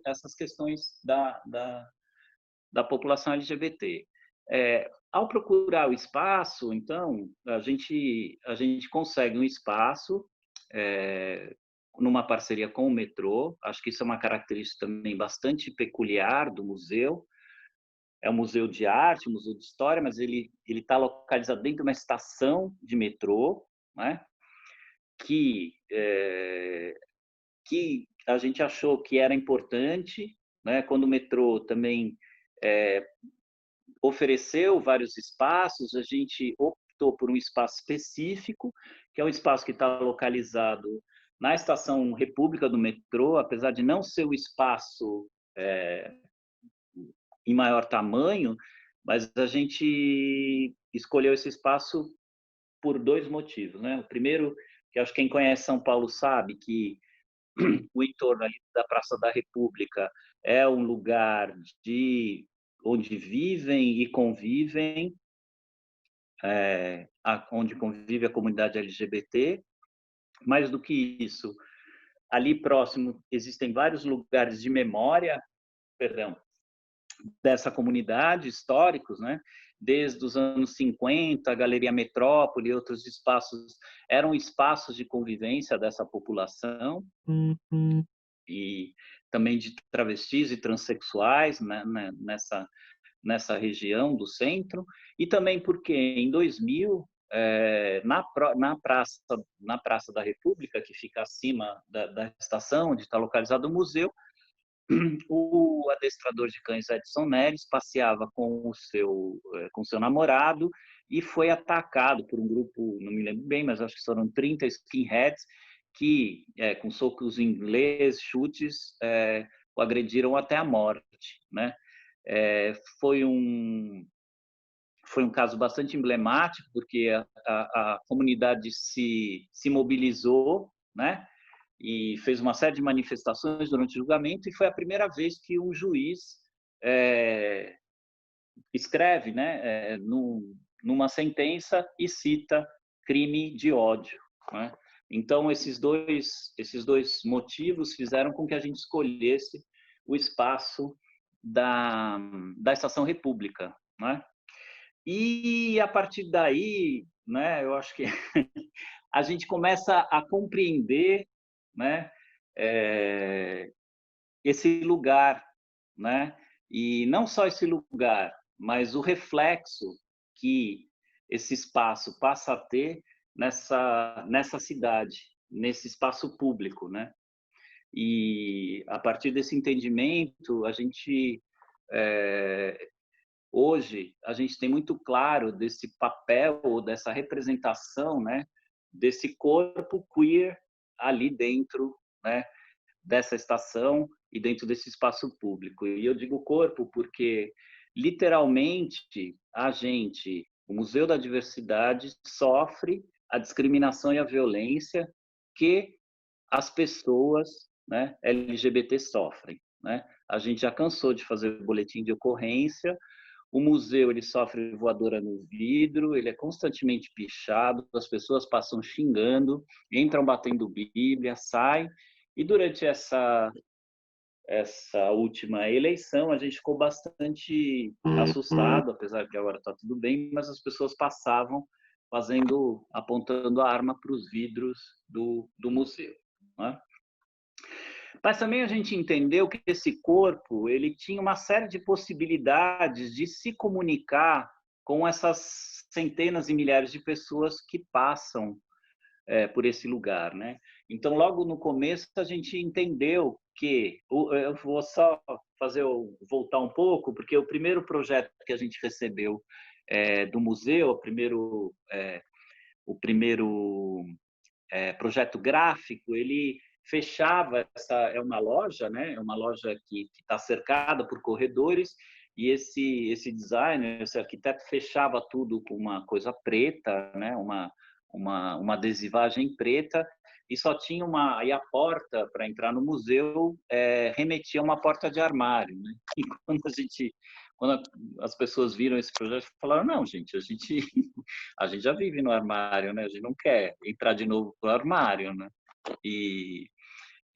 essas questões da população LGBT. Ao procurar o espaço, então, a gente consegue um espaço numa parceria com o metrô. Acho que isso é uma característica também bastante peculiar do museu. É um museu de arte, um museu de história, mas ele está localizado dentro de uma estação de metrô, né? Que a gente achou que era importante, né? Quando o metrô também ofereceu vários espaços, a gente optou por um espaço específico, que é um espaço que está localizado na Estação República do metrô, apesar de não ser o espaço em maior tamanho, mas a gente escolheu esse espaço por dois motivos, né? O primeiro, que acho que quem conhece São Paulo sabe, que o entorno ali da Praça da República é um lugar onde vivem e convivem, onde convive a comunidade LGBT. Mais do que isso, ali próximo existem vários lugares de memória, dessa comunidade, históricos, né? Desde os anos 50, a Galeria Metrópole e outros espaços eram espaços de convivência dessa população, e também de travestis e transexuais, né, nessa região do centro. E também porque em 2000, na Praça da República, que fica acima da estação onde está localizado o museu, o adestrador de cães Edson Neres passeava com o seu namorado e foi atacado por um grupo, não me lembro bem, mas acho que foram 30 skinheads que, com socos em inglês, chutes, o agrediram até a morte, né? Foi um caso bastante emblemático, porque a comunidade se mobilizou, né? E fez uma série de manifestações durante o julgamento, e foi a primeira vez que um juiz escreve, né, numa sentença e cita crime de ódio, né? Então, esses dois motivos fizeram com que a gente escolhesse o espaço da Estação República, né? E a partir daí, né, eu acho que a gente começa a compreender, né, esse lugar, né? E não só esse lugar, mas o reflexo que esse espaço passa a ter nessa cidade, nesse espaço público, né? E a partir desse entendimento, a gente hoje a gente tem muito claro desse papel ou dessa representação, né, desse corpo queer ali dentro, né, dessa estação e dentro desse espaço público. E eu digo corpo porque literalmente o Museu da Diversidade sofre a discriminação e a violência que as pessoas, né, LGBT sofrem, né? A gente já cansou de fazer boletim de ocorrência. O museu, ele sofre voadora no vidro, ele é constantemente pichado, as pessoas passam xingando, entram batendo Bíblia, saem. E durante essa última eleição, a gente ficou bastante assustado, apesar que agora está tudo bem, mas as pessoas passavam apontando a arma para os vidros do museu, né? Mas também a gente entendeu que esse corpo, ele tinha uma série de possibilidades de se comunicar com essas centenas e milhares de pessoas que passam por esse lugar, né? Então, logo no começo, a gente entendeu que... Eu vou só voltar um pouco, porque o primeiro projeto que a gente recebeu do museu, o primeiro projeto gráfico, ele fechava é uma loja, né? É uma loja que está cercada por corredores, e esse designer, esse arquiteto, fechava tudo com uma coisa preta, né? Uma adesivagem preta, e só tinha e a porta para entrar no museu remetia a uma porta de armário, né? E quando as pessoas viram esse projeto, falaram: não, gente, a gente já vive no armário, né? A gente não quer entrar de novo no armário, né? E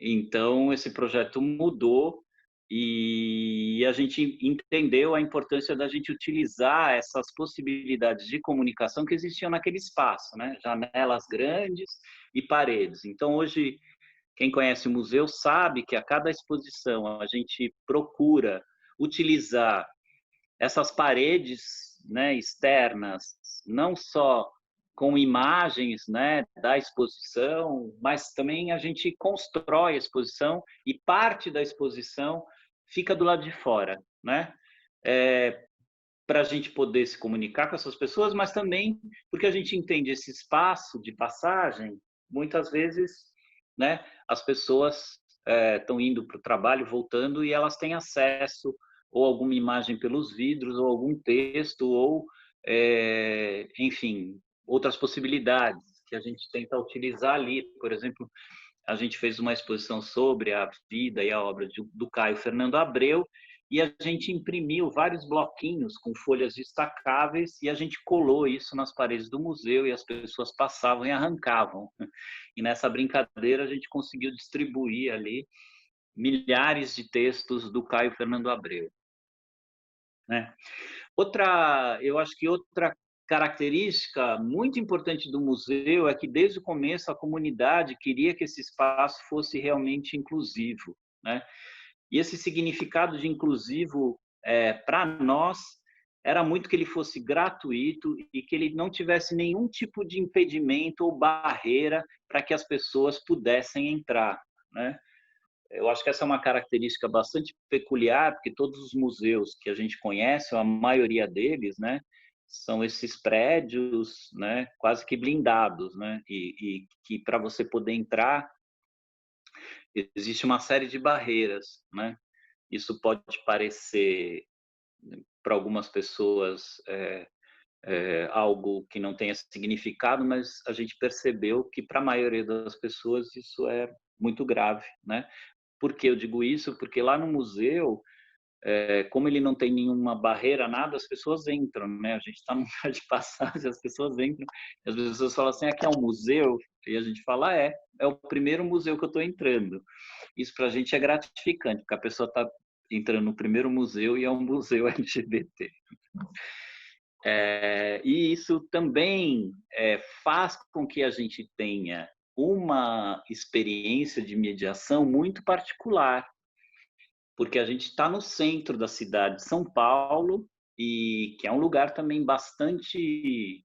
então esse projeto mudou, e a gente entendeu a importância da gente utilizar essas possibilidades de comunicação que existiam naquele espaço, né? Janelas grandes e paredes. Então, hoje, quem conhece o museu sabe que a cada exposição a gente procura utilizar essas paredes, né, externas, não só com imagens, né, da exposição, mas também a gente constrói a exposição, e parte da exposição fica do lado de fora, né? Para a gente poder se comunicar com essas pessoas, mas também porque a gente entende esse espaço de passagem. Muitas vezes, né, as pessoas estão indo para o trabalho, voltando, e elas têm acesso ou alguma imagem pelos vidros, ou algum texto, ou, enfim, outras possibilidades que a gente tenta utilizar ali. Por exemplo, a gente fez uma exposição sobre a vida e a obra do Caio Fernando Abreu, e a gente imprimiu vários bloquinhos com folhas destacáveis, e a gente colou isso nas paredes do museu, e as pessoas passavam e arrancavam. E nessa brincadeira a gente conseguiu distribuir ali milhares de textos do Caio Fernando Abreu, né? Eu acho que outra característica muito importante do museu é que, desde o começo, a comunidade queria que esse espaço fosse realmente inclusivo, né? E esse significado de inclusivo, para nós, era muito que ele fosse gratuito e que ele não tivesse nenhum tipo de impedimento ou barreira para que as pessoas pudessem entrar, né? eu acho que essa é uma característica bastante peculiar, porque todos os museus que a gente conhece, a maioria deles, né, são esses prédios, né, quase que blindados, né, e que para você poder entrar existe uma série de barreiras, né. Isso pode parecer para algumas pessoas algo que não tenha significado, mas a gente percebeu que para a maioria das pessoas isso é muito grave, né? Por que eu digo isso? Porque lá no museu, como ele não tem nenhuma barreira, nada, as pessoas entram, né? A gente está num lugar de passagem, as pessoas entram, e as pessoas falam assim, aqui é um museu? E a gente fala, é o primeiro museu que eu estou entrando. Isso para a gente é gratificante, porque a pessoa está entrando no primeiro museu e é um museu LGBT. E isso também faz com que a gente tenha uma experiência de mediação muito particular, porque a gente está no centro da cidade de São Paulo, e que é um lugar também bastante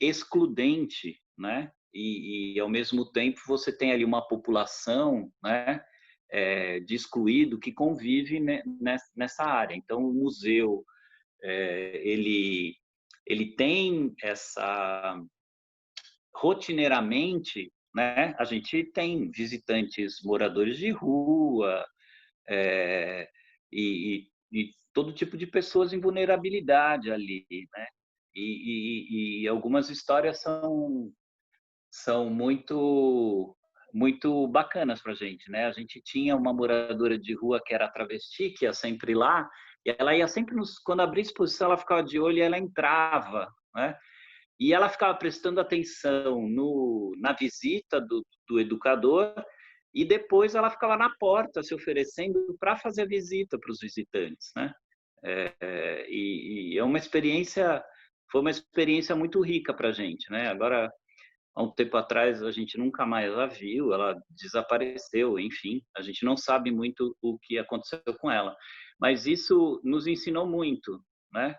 excludente, né? E ao mesmo tempo você tem ali uma população, né, de excluído que convive nessa área. Então o museu ele tem essa rotineiramente, né? A gente tem visitantes moradores de rua e todo tipo de pessoas em vulnerabilidade ali, né? E algumas histórias são muito bacanas para a gente, né? A gente tinha uma moradora de rua que era travesti, que ia sempre lá, e ela ia sempre quando abria exposição, ela ficava de olho e ela entrava, né? E ela ficava prestando atenção na visita do educador, e depois ela ficava na porta se oferecendo para fazer a visita para os visitantes, né? E foi uma experiência muito rica para a gente, né? Agora, há um tempo atrás, a gente nunca mais a viu, ela desapareceu, enfim, a gente não sabe muito o que aconteceu com ela. Mas isso nos ensinou muito, né?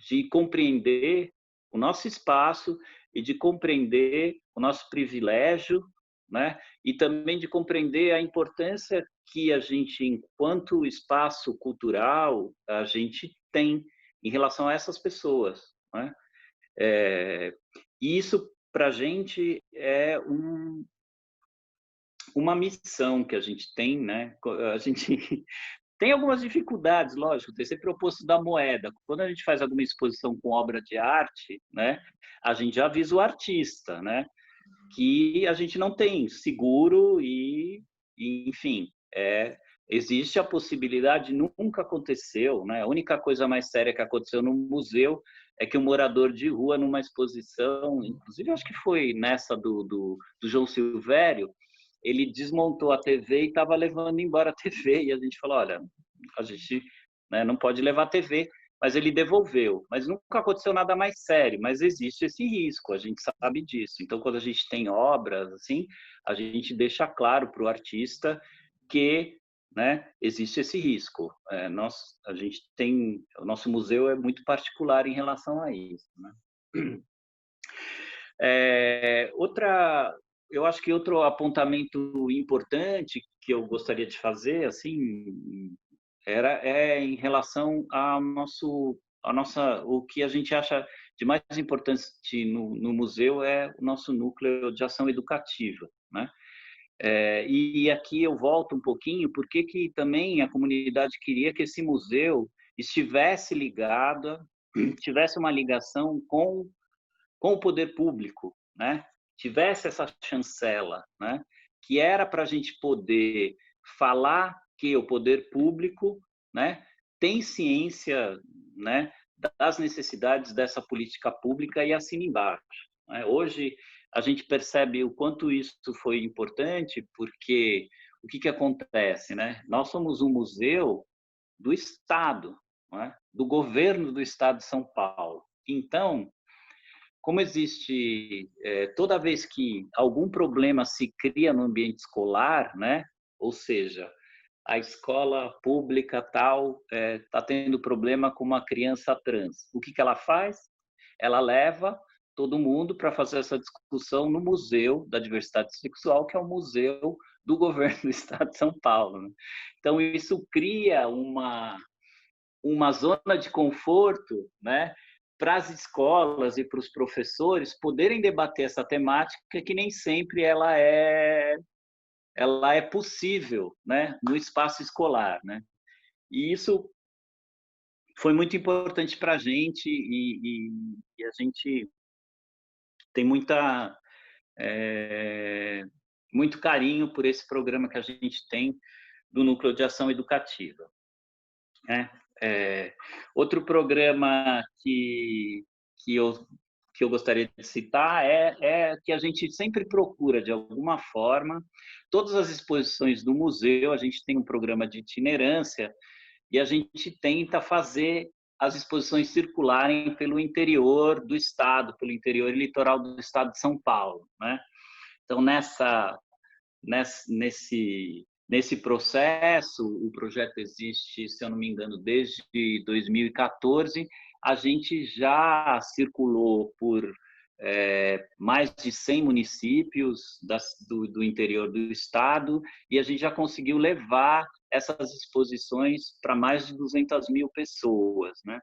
De compreender o nosso espaço e de compreender o nosso privilégio, né? E também de compreender a importância que a gente, enquanto espaço cultural, a gente tem em relação a essas pessoas, né? E isso, para a gente, é uma missão que a gente tem, né? A gente tem algumas dificuldades, lógico, tem sempre o oposto da moeda. Quando a gente faz alguma exposição com obra de arte, né, a gente já avisa o artista, né, que a gente não tem seguro enfim, existe a possibilidade, nunca aconteceu, né? A única coisa mais séria que aconteceu no museu é que um morador de rua, numa exposição, inclusive acho que foi nessa do João Silvério, ele desmontou a TV e estava levando embora a TV, e a gente falou, olha, a gente, né, não pode levar a TV, mas ele devolveu. Mas nunca aconteceu nada mais sério, mas existe esse risco, a gente sabe disso. Então, quando a gente tem obras assim, a gente deixa claro para o artista que, né, existe esse risco. O nosso museu é muito particular em relação a isso, né? Eu acho que outro apontamento importante que eu gostaria de fazer, assim, em relação o que a gente acha de mais importante no museu é o nosso núcleo de ação educativa, né? E aqui eu volto um pouquinho, porque que também a comunidade queria que esse museu estivesse tivesse uma ligação com o poder público, né? Tivesse essa chancela, né? Que era para a gente poder falar que o poder público, né, tem ciência, né, das necessidades dessa política pública e assina embaixo, né? Hoje a gente percebe o quanto isso foi importante, porque o que acontece, né? Nós somos um museu do Estado, né? Do governo do Estado de São Paulo. Então, como existe, toda vez que algum problema se cria no ambiente escolar, né? Ou seja, a escola pública tal está tendo problema com uma criança trans. O que ela faz? Ela leva todo mundo para fazer essa discussão no Museu da Diversidade Sexual, que é o museu do governo do Estado de São Paulo, né? Então, isso cria uma zona de conforto, né, para as escolas e para os professores poderem debater essa temática, que nem sempre ela é possível, né, no espaço escolar, né? E isso foi muito importante para a gente e a gente tem muito carinho por esse programa que a gente tem do Núcleo de Ação Educativa, né? Outro programa que eu gostaria de citar é que a gente sempre procura, de alguma forma, todas as exposições do museu, a gente tem um programa de itinerância e a gente tenta fazer as exposições circularem pelo interior do estado, pelo interior e litoral do estado de São Paulo, né? Então, nesse processo, o projeto existe, se eu não me engano, desde 2014. A gente já circulou por mais de 100 municípios do interior do estado e a gente já conseguiu levar essas exposições para mais de 200 mil pessoas, né?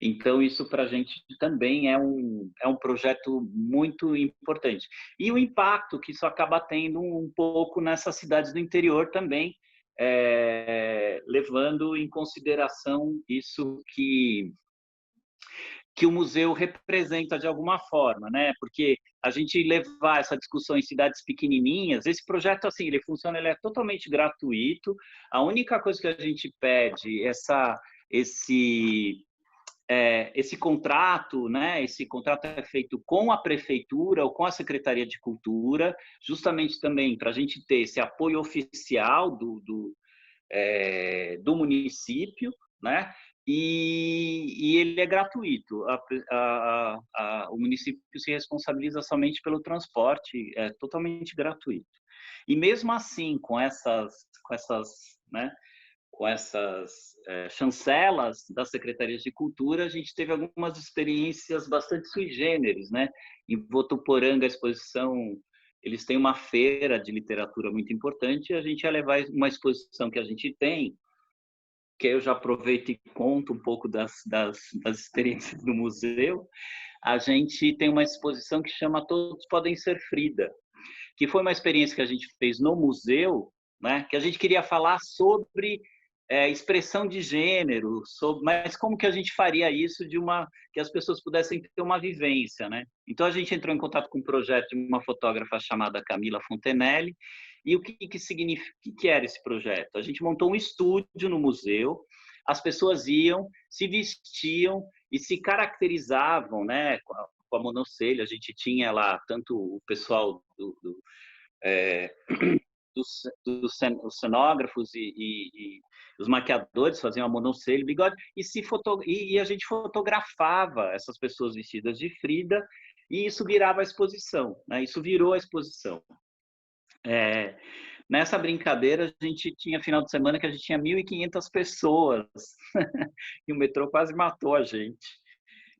Então, isso para a gente também é um projeto muito importante. E o impacto que isso acaba tendo um pouco nessas cidades do interior também, levando em consideração isso que o museu representa de alguma forma, né? Porque a gente levar essa discussão em cidades pequenininhas, esse projeto, assim, ele funciona, ele é totalmente gratuito. A única coisa que a gente pede, esse contrato, né? Esse contrato é feito com a prefeitura ou com a Secretaria de Cultura, justamente também para a gente ter esse apoio oficial do município, né? E ele é gratuito. O município se responsabiliza somente pelo transporte, é totalmente gratuito. E mesmo assim, com essas chancelas das secretarias de cultura, a gente teve algumas experiências bastante sui generis, né? Em Votuporanga, a exposição, eles têm uma feira de literatura muito importante, e a gente ia levar uma exposição que a gente tem, que eu já aproveito e conto um pouco das experiências do museu. A gente tem uma exposição que chama Todos Podem Ser Frida, que foi uma experiência que a gente fez no museu, né? Que a gente queria falar sobre expressão de gênero, mas como que a gente faria isso que as pessoas pudessem ter uma vivência, né? Então a gente entrou em contato com um projeto de uma fotógrafa chamada Camila Fontenelle. E o que significa, o que era esse projeto? A gente montou um estúdio no museu, as pessoas iam, se vestiam e se caracterizavam, né, com a monocelha. A gente tinha lá tanto o pessoal dos cenógrafos e os maquiadores faziam a monocelha, bigode, e a gente fotografava essas pessoas vestidas de Frida, e isso virava a exposição, né? Isso virou a exposição. Nessa brincadeira, a gente tinha final de semana que a gente tinha 1.500 pessoas e o metrô quase matou a gente.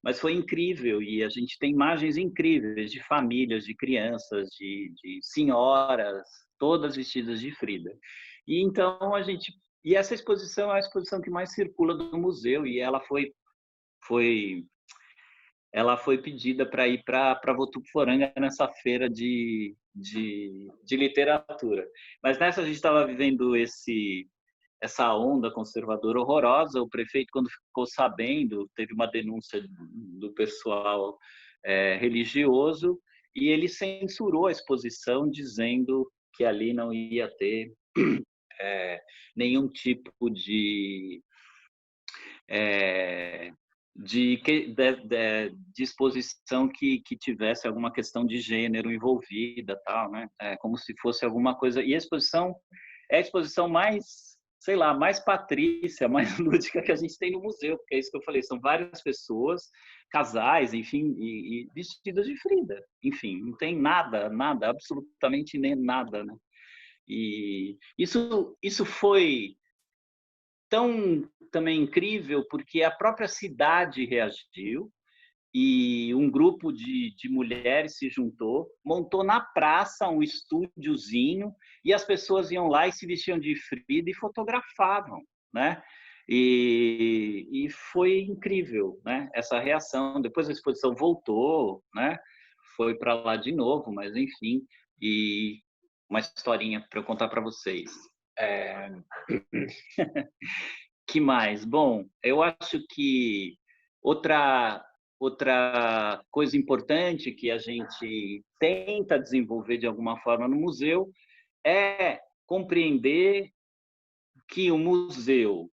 Mas foi incrível e a gente tem imagens incríveis de famílias, de crianças, de senhoras, todas vestidas de Frida. E então essa exposição é a exposição que mais circula do museu e ela foi pedida para ir para Votuporanga nessa feira de literatura. Mas nessa a gente estava vivendo essa onda conservadora horrorosa. O prefeito, quando ficou sabendo, teve uma denúncia do pessoal religioso e ele censurou a exposição, dizendo que ali não ia ter nenhum tipo de exposição que tivesse alguma questão de gênero envolvida, tal, né? Como se fosse alguma coisa. E a exposição é a exposição mais, sei lá, mais patrícia, mais lúdica que a gente tem no museu, porque é isso que eu falei, são várias pessoas, casais, enfim, e vestidas de Frida. Enfim, não tem nada, absolutamente nem nada, né? E isso foi tão também incrível porque a própria cidade reagiu e um grupo de mulheres se juntou, montou na praça um estúdiozinho, e as pessoas iam lá e se vestiam de Frida e fotografavam, né? E foi incrível, né? Essa reação. Depois a exposição voltou, né? Foi para lá de novo, mas enfim, e uma historinha para eu contar para vocês. Que mais? Bom, eu acho que outra coisa importante que a gente tenta desenvolver de alguma forma no museu é compreender que o museu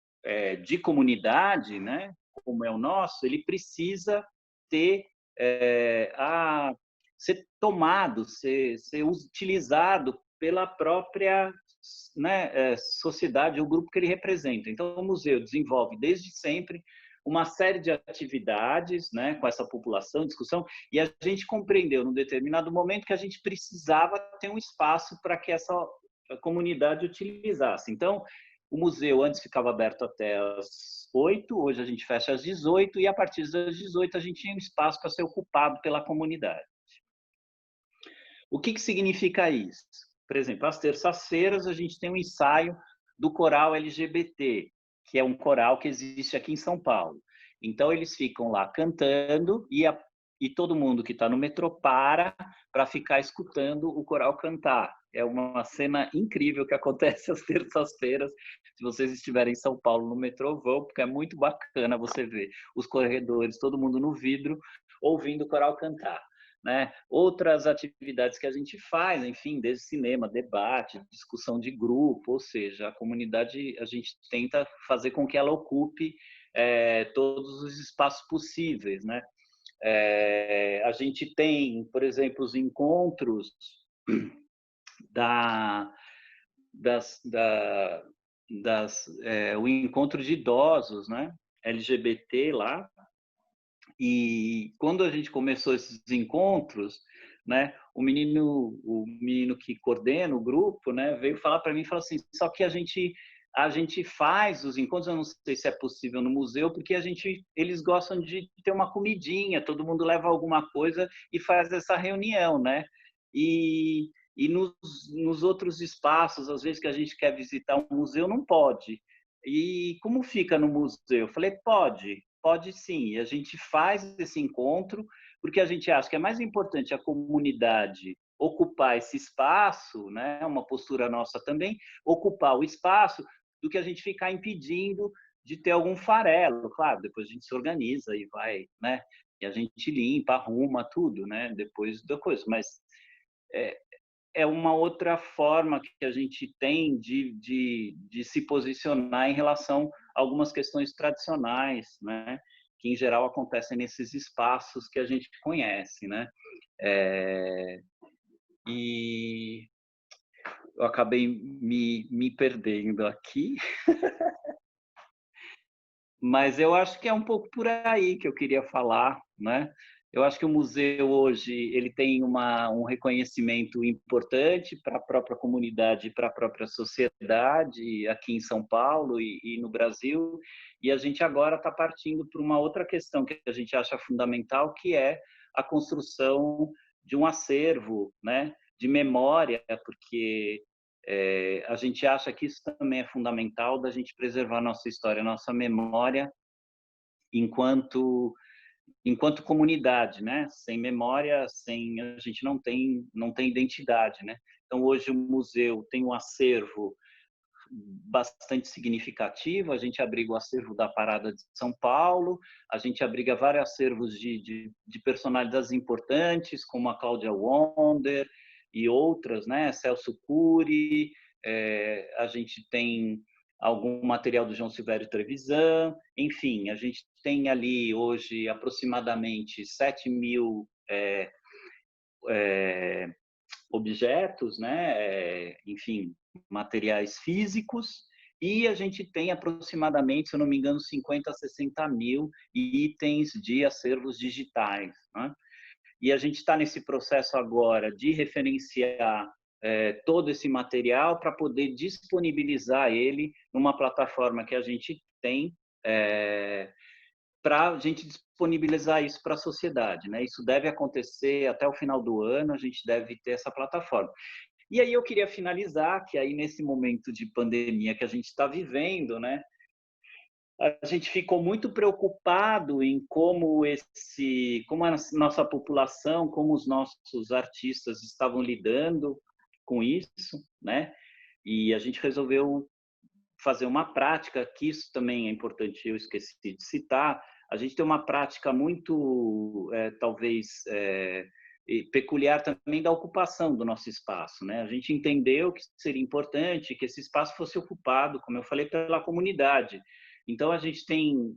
de comunidade, né, como é o nosso, ele precisa ter ser tomado, ser utilizado pela própria, né, sociedade, o grupo que ele representa. Então, o museu desenvolve desde sempre uma série de atividades, né, com essa população, discussão, e a gente compreendeu num determinado momento que a gente precisava ter um espaço para que essa comunidade utilizasse. Então, o museu antes ficava aberto até às 8, hoje a gente fecha às 18, e a partir das 18 a gente tinha um espaço para ser ocupado pela comunidade. O que significa isso? Por exemplo, às terças-feiras a gente tem um ensaio do coral LGBT, que é um coral que existe aqui em São Paulo. Então, eles ficam lá cantando e todo mundo que está no metrô para ficar escutando o coral cantar. É uma cena incrível que acontece às terças-feiras. Se vocês estiverem em São Paulo no metrô, vão, porque é muito bacana você ver os corredores, todo mundo no vidro, ouvindo o coral cantar. Né? Outras atividades que a gente faz, enfim, desde cinema, debate, discussão de grupo, ou seja, a comunidade, a gente tenta fazer com que ela ocupe todos os espaços possíveis, né? A gente tem, por exemplo, os encontros o encontro de idosos, né? LGBT lá. E quando a gente começou esses encontros, né, o menino que coordena o grupo, né, veio falar para mim e falou assim: só que a gente faz os encontros, eu não sei se é possível no museu, porque eles gostam de ter uma comidinha, todo mundo leva alguma coisa e faz essa reunião, né? E nos outros espaços, às vezes que a gente quer visitar um museu, não pode. E como fica no museu? Eu falei: pode sim. E a gente faz esse encontro porque a gente acha que é mais importante a comunidade ocupar esse espaço, né? Uma postura nossa também, ocupar o espaço, do que a gente ficar impedindo de ter algum farelo. Claro, depois a gente se organiza e vai, né? E a gente limpa, arruma tudo, né? Depois da coisa. Mas é uma outra forma que a gente tem de se posicionar em relação a algumas questões tradicionais, né? Que em geral acontecem nesses espaços que a gente conhece, né? E eu acabei me perdendo aqui, mas eu acho que é um pouco por aí que eu queria falar, né? Eu acho que o museu hoje ele tem um reconhecimento importante para a própria comunidade, para a própria sociedade aqui em São Paulo e no Brasil, e a gente agora está partindo para uma outra questão que a gente acha fundamental, que é a construção de um acervo, né, de memória, porque a gente acha que isso também é fundamental, da gente preservar nossa história, nossa memória enquanto comunidade, né? Sem memória, a gente não tem identidade, né? Então hoje o museu tem um acervo bastante significativo. A gente abriga o acervo da Parada de São Paulo, a gente abriga vários acervos de personalidades importantes, como a Cláudia Wonder e outras, né? Celso Cury, a gente tem algum material do João Silvério Trevisan, enfim, a gente tem ali hoje aproximadamente 7.000 objetos, né? Enfim, materiais físicos, e a gente tem aproximadamente, se eu não me engano, 50 a 60 mil itens de acervos digitais, né? E a gente está nesse processo agora de referenciar todo esse material para poder disponibilizar ele numa plataforma que a gente tem, para a gente disponibilizar isso para a sociedade, né? Isso deve acontecer até o final do ano, a gente deve ter essa plataforma. E aí eu queria finalizar que aí nesse momento de pandemia que a gente está vivendo, né? A gente ficou muito preocupado em como a nossa população, como os nossos artistas estavam lidando com isso, né? E a gente resolveu fazer uma prática, que isso também é importante, eu esqueci de citar. A gente tem uma prática muito, talvez, peculiar também da ocupação do nosso espaço, né? A gente entendeu que seria importante que esse espaço fosse ocupado, como eu falei, pela comunidade. Então, a gente tem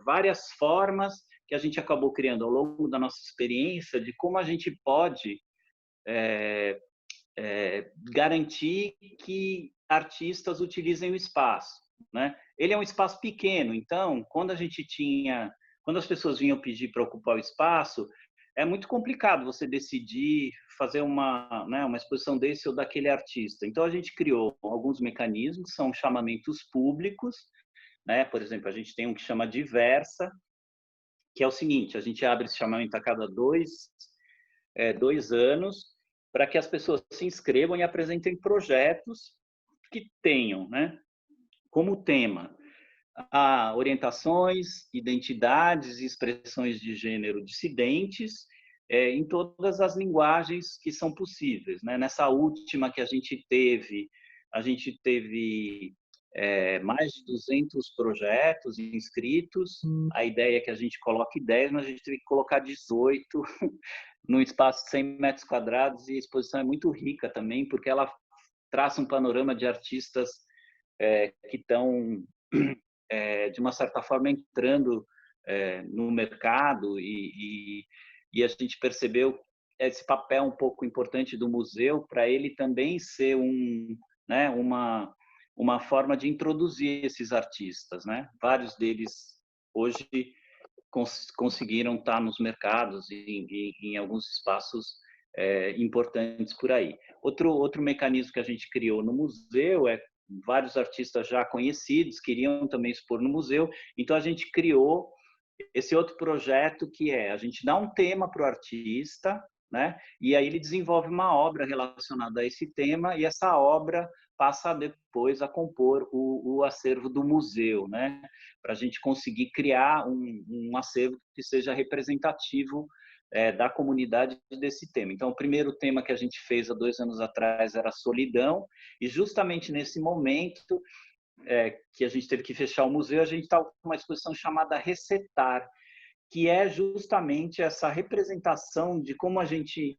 várias formas que a gente acabou criando ao longo da nossa experiência de como a gente pode garantir que artistas utilizem o espaço, né? Ele é um espaço pequeno, então, quando as pessoas vinham pedir para ocupar o espaço, é muito complicado você decidir fazer uma exposição desse ou daquele artista. Então, a gente criou alguns mecanismos, são chamamentos públicos, né? Por exemplo, a gente tem um que chama Diversa, que é o seguinte: a gente abre esse chamamento a cada dois anos, para que as pessoas se inscrevam e apresentem projetos que tenham, né, como tema orientações, identidades e expressões de gênero dissidentes em todas as linguagens que são possíveis, né? Nessa última que a gente teve mais de 200 projetos inscritos. A ideia é que a gente coloque 10, mas a gente teve que colocar 18 num espaço de 100 metros quadrados, e a exposição é muito rica também, porque ela traça um panorama de artistas que estão, de uma certa forma, entrando no mercado, e a gente percebeu esse papel um pouco importante do museu para ele também ser uma forma de introduzir esses artistas, né? Vários deles hoje conseguiram estar nos mercados e em alguns espaços importantes por aí. Outro mecanismo que a gente criou no museu vários artistas já conhecidos queriam também expor no museu, então a gente criou esse outro projeto que a gente dá um tema para o artista, né? E aí ele desenvolve uma obra relacionada a esse tema, e essa obra passa depois a compor o acervo do museu, né? Para a gente conseguir criar um acervo que seja representativo da comunidade desse tema. Então, o primeiro tema que a gente fez há 2 anos atrás era solidão, e justamente nesse momento que a gente teve que fechar o museu, a gente está com uma exposição chamada Resetar, que é justamente essa representação de como a gente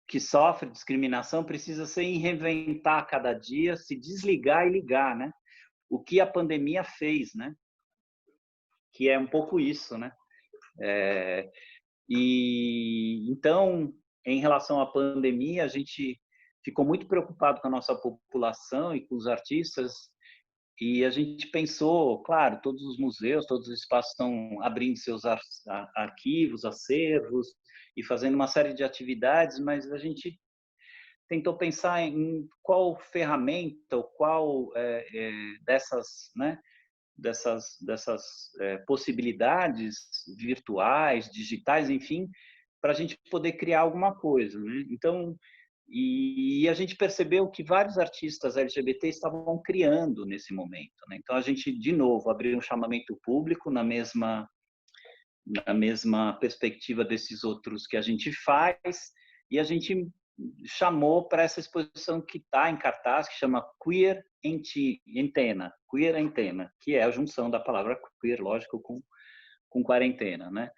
que sofre discriminação precisa se reinventar a cada dia, se desligar e ligar, né? O que a pandemia fez, né? Que é um pouco isso, né? E então, em relação à pandemia, a gente ficou muito preocupado com a nossa população e com os artistas, e a gente pensou, claro, todos os museus, todos os espaços estão abrindo seus arquivos, acervos e fazendo uma série de atividades, mas a gente tentou pensar em qual ferramenta ou qual dessas, né, dessas possibilidades virtuais, digitais, enfim, para a gente poder criar alguma coisa, né? Então, e a gente percebeu que vários artistas LGBT estavam criando nesse momento, né? Então, a gente, de novo, abriu um chamamento público na mesma perspectiva desses outros que a gente faz, e a gente chamou para essa exposição que está em cartaz, que chama Queer Antena, Queer Antena, que é a junção da palavra queer, lógico, com quarentena, né?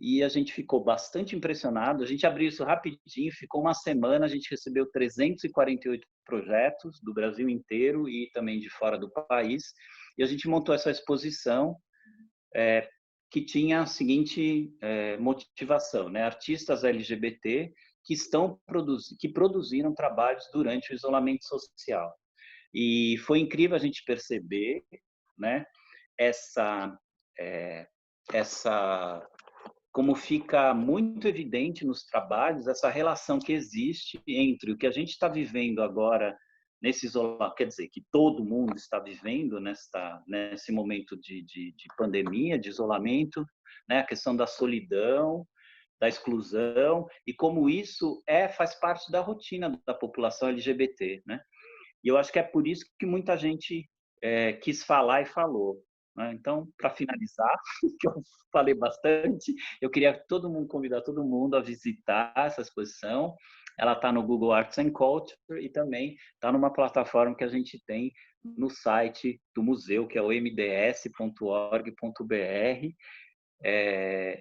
E a gente ficou bastante impressionado. A gente abriu isso rapidinho, ficou uma semana, a gente recebeu 348 projetos do Brasil inteiro e também de fora do país, e a gente montou essa exposição que tinha a seguinte motivação, né? Artistas LGBT que produziram trabalhos durante o isolamento social. E foi incrível a gente perceber, né, como fica muito evidente nos trabalhos essa relação que existe entre o que a gente está vivendo agora nesse isolamento, quer dizer, que todo mundo está vivendo nesse momento de pandemia, de isolamento, né? A questão da solidão, da exclusão, e como isso faz parte da rotina da população LGBT, né? E eu acho que é por isso que muita gente quis falar e falou, né? Então, para finalizar, que eu falei bastante, eu queria convidar todo mundo a visitar essa exposição. Ela está no Google Arts and Culture e também está numa plataforma que a gente tem no site do museu, que é o mds.org.br.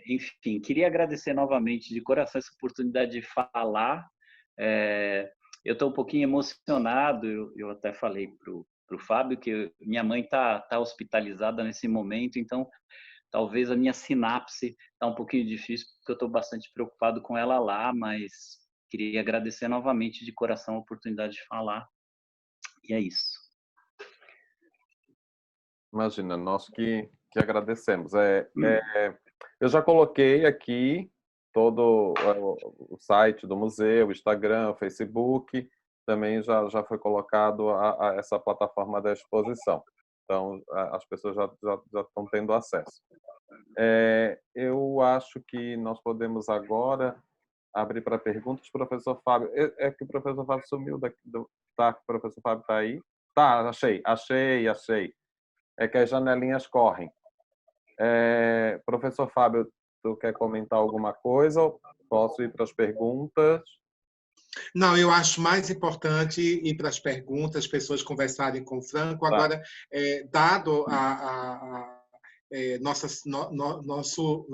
Enfim, queria agradecer novamente de coração essa oportunidade de falar. Eu estou um pouquinho emocionado, eu até falei para o Fábio que minha mãe está hospitalizada nesse momento, então talvez a minha sinapse está um pouquinho difícil, porque eu estou bastante preocupado com ela lá, mas queria agradecer novamente de coração a oportunidade de falar. E é isso. Imagina, nós que agradecemos. Eu já coloquei aqui todo o site do museu, o Instagram, o Facebook, também já foi colocado a essa plataforma da exposição. Então, as pessoas já estão tendo acesso. Eu acho que nós podemos agora abrir para perguntas. Professor Fábio, é que o professor Fábio sumiu daqui. Tá, o professor Fábio está aí? Tá, achei. É que as janelinhas correm. Professor Fábio, tu quer comentar alguma coisa? Posso ir para as perguntas? Não, eu acho mais importante ir para as perguntas, as pessoas conversarem com o Franco. Agora, dado nossa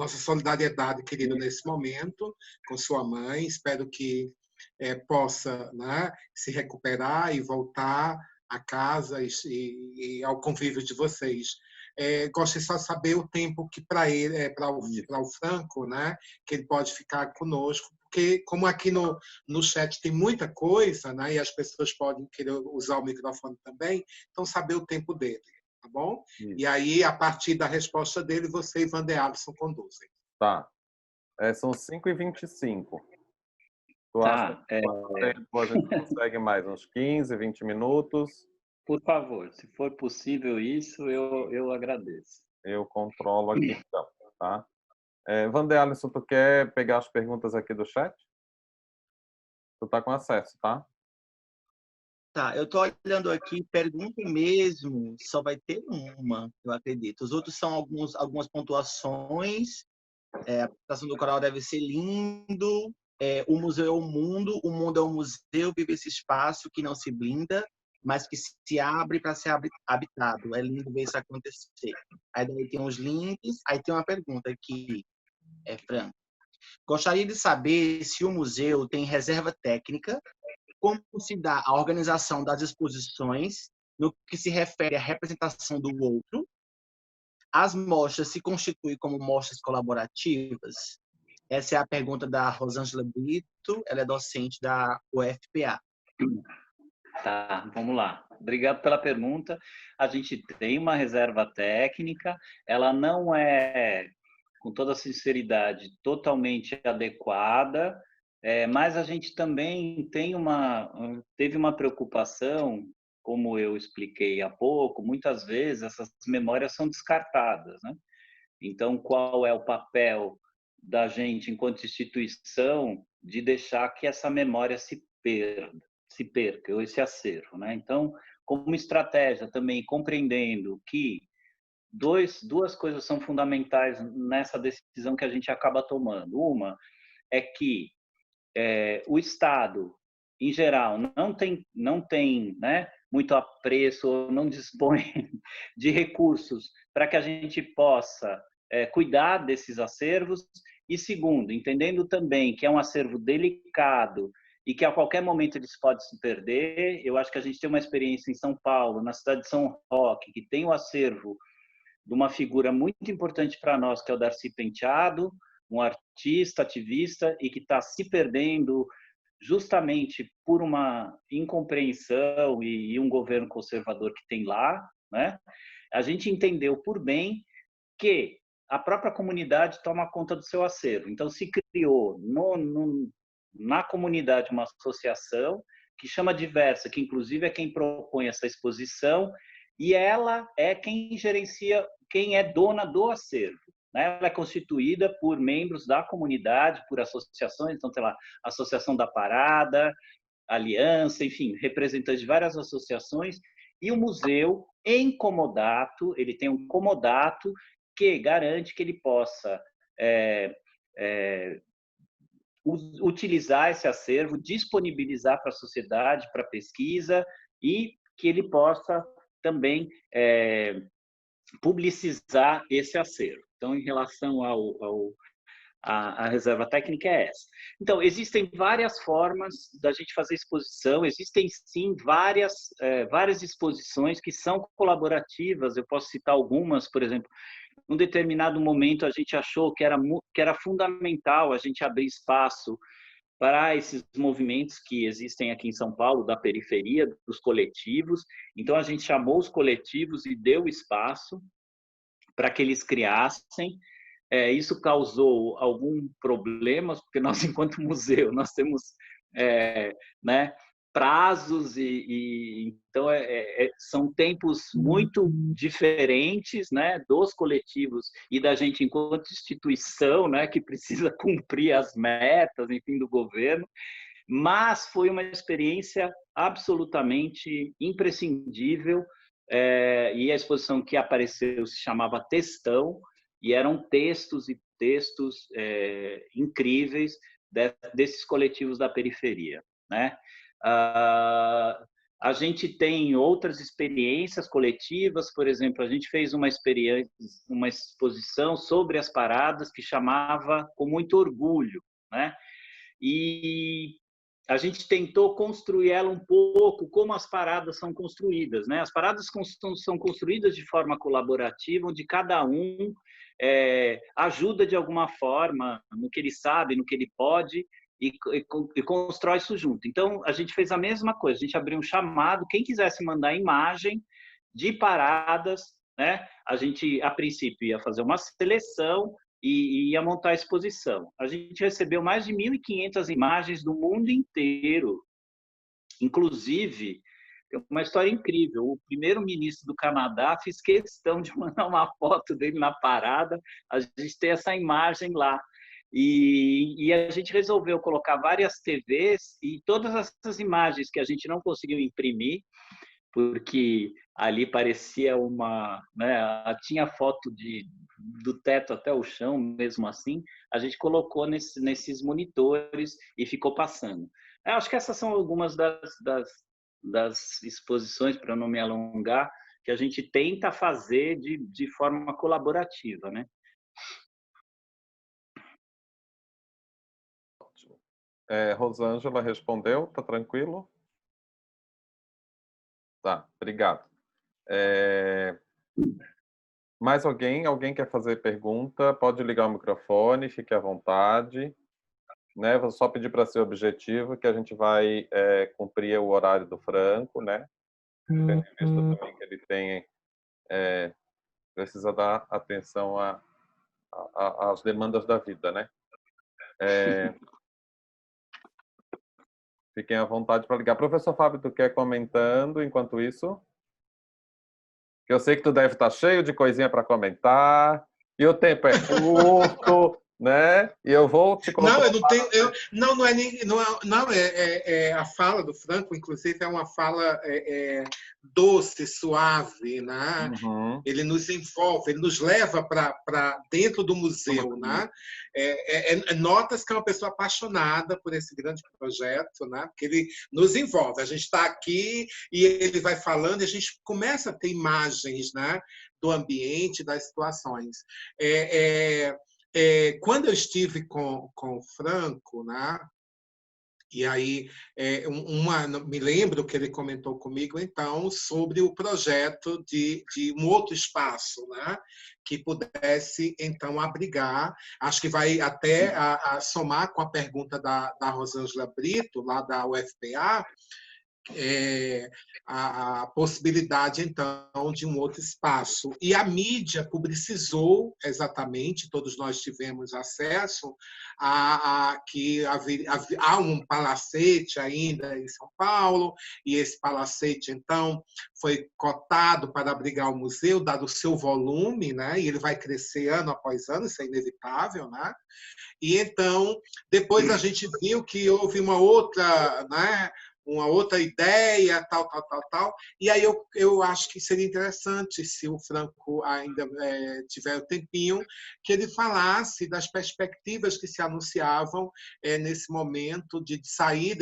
solidariedade, querido, nesse momento, com sua mãe, espero que possa, né, se recuperar e voltar a casa e ao convívio de vocês. Gostaria só de saber o tempo que para ele, para o Franco, né, que ele pode ficar conosco, porque como aqui no chat tem muita coisa, né, e as pessoas podem querer usar o microfone também, então saber o tempo dele, tá bom? Isso. E aí, a partir da resposta dele, você e Vander Alisson conduzem. Tá. São 5h25. Tu Tá. acha que quanto tempo a gente consegue mais? Uns 15, 20 minutos? Por favor, se for possível isso, eu agradeço. Eu controlo aqui, então, tá? Vander Alisson, tu quer pegar as perguntas aqui do chat? Tu tá com acesso, tá? Tá, eu tô olhando aqui, pergunta mesmo, só vai ter uma, eu acredito. Os outros são algumas pontuações. A apresentação do coral deve ser lindo. O museu é o mundo é um museu, vive esse espaço que não se blinda, mas que se abre para ser habitado. É lindo ver isso acontecer. Aí daí tem os links, aí tem uma pergunta aqui, Franco. Gostaria de saber se o museu tem reserva técnica, como se dá a organização das exposições no que se refere à representação do outro. As mostras se constituem como mostras colaborativas? Essa é a pergunta da Rosângela Brito, ela é docente da UFPA. Tá, vamos lá. Obrigado pela pergunta. A gente tem uma reserva técnica, ela não é, com toda sinceridade, totalmente adequada, mas a gente também teve uma preocupação, como eu expliquei há pouco, muitas vezes essas memórias são descartadas, né? Então, qual é o papel da gente, enquanto instituição, de deixar que essa memória se perca, ou esse acervo, né? Então, como estratégia também, compreendendo que duas coisas são fundamentais nessa decisão que a gente acaba tomando. Uma é que o Estado, em geral, não tem, né, muito apreço, ou não dispõe de recursos para que a gente possa cuidar desses acervos. E segundo, entendendo também que é um acervo delicado e que a qualquer momento eles podem se perder, eu acho que a gente tem uma experiência em São Paulo, na cidade de São Roque, que tem o acervo de uma figura muito importante para nós, que é o Darcy Penteado, um artista, ativista, e que está se perdendo justamente por uma incompreensão e um governo conservador que tem lá, né? A gente entendeu por bem que a própria comunidade toma conta do seu acervo. Então, se criou na comunidade uma associação que chama Diversa, que inclusive é quem propõe essa exposição, e ela é quem gerencia, quem é dona do acervo. Ela é constituída por membros da comunidade, por associações, então tem lá a Associação da Parada, Aliança, enfim, representantes de várias associações, e o museu, em comodato, ele tem um comodato que garante que ele possa utilizar esse acervo, disponibilizar para a sociedade, para pesquisa, e que ele possa também publicizar esse acervo. Então, em relação à reserva técnica é essa. Então, existem várias formas da gente fazer exposição, existem sim várias exposições que são colaborativas, eu posso citar algumas, por exemplo, num determinado momento a gente achou que era fundamental a gente abrir espaço para esses movimentos que existem aqui em São Paulo, da periferia, dos coletivos. Então, a gente chamou os coletivos e deu espaço para que eles criassem. Isso causou algum problemas, porque nós, enquanto museu, nós temos prazos então são tempos muito diferentes, dos coletivos e da gente enquanto instituição, que precisa cumprir as metas, enfim, do governo. Mas foi uma experiência absolutamente imprescindível, e a exposição que apareceu se chamava Textão, e eram textos e textos incríveis desses coletivos da periferia, A gente tem outras experiências coletivas, por exemplo, a gente fez uma exposição sobre as paradas que chamava Com Muito Orgulho, E a gente tentou construir ela um pouco como as paradas são construídas, As paradas são construídas de forma colaborativa, onde cada um ajuda de alguma forma no que ele sabe, no que ele pode, e constrói isso junto. Então, a gente fez a mesma coisa, a gente abriu um chamado, quem quisesse mandar imagem de paradas, a gente, a princípio, ia fazer uma seleção e ia montar a exposição. A gente recebeu mais de 1.500 imagens do mundo inteiro. Inclusive, tem uma história incrível. O primeiro-ministro do Canadá fez questão de mandar uma foto dele na parada. A gente tem essa imagem lá. E a gente resolveu colocar várias TVs e todas essas imagens que a gente não conseguiu imprimir, porque ali parecia tinha foto do teto até o chão, mesmo assim, a gente colocou nesses monitores e ficou passando. Eu acho que essas são algumas das exposições, para não me alongar, que a gente tenta fazer de forma colaborativa, Ótimo. Rosângela respondeu? Tá tranquilo? Tá, obrigado. Mais alguém? Alguém quer fazer pergunta? Pode ligar o microfone, fique à vontade. Vou só pedir para ser objetivo, que a gente vai cumprir o horário do Franco, Tendo em vista também que ele precisa dar atenção às demandas da vida, Fiquem à vontade para ligar. Professor Fábio, tu quer comentando enquanto isso? Que eu sei que tu deve estar cheio de coisinha para comentar, e o tempo é curto, E eu vou te colocar... Não, eu não tenho... a fala do Franco, inclusive, é uma fala doce, suave, Uhum. Ele nos envolve, ele nos leva para dentro do museu, Notas que é uma pessoa apaixonada por esse grande projeto, Porque ele nos envolve. A gente está aqui e ele vai falando e a gente começa a ter imagens, do ambiente, das situações. Quando eu estive com o Franco, e aí me lembro que ele comentou comigo então sobre o projeto de um outro espaço, que pudesse então abrigar, acho que vai até a somar com a pergunta da Rosângela Brito, lá da UFPA, a possibilidade, então, de um outro espaço. E a mídia publicizou exatamente, todos nós tivemos acesso a que há um palacete ainda em São Paulo, e esse palacete, então, foi cotado para abrigar o museu, dado o seu volume, né? E ele vai crescer ano após ano, isso é inevitável, né? E então, depois a gente viu que houve uma outra, né, uma outra ideia, tal. E aí eu acho que seria interessante, se o Franco ainda tiver o tempinho, que ele falasse das perspectivas que se anunciavam nesse momento de sair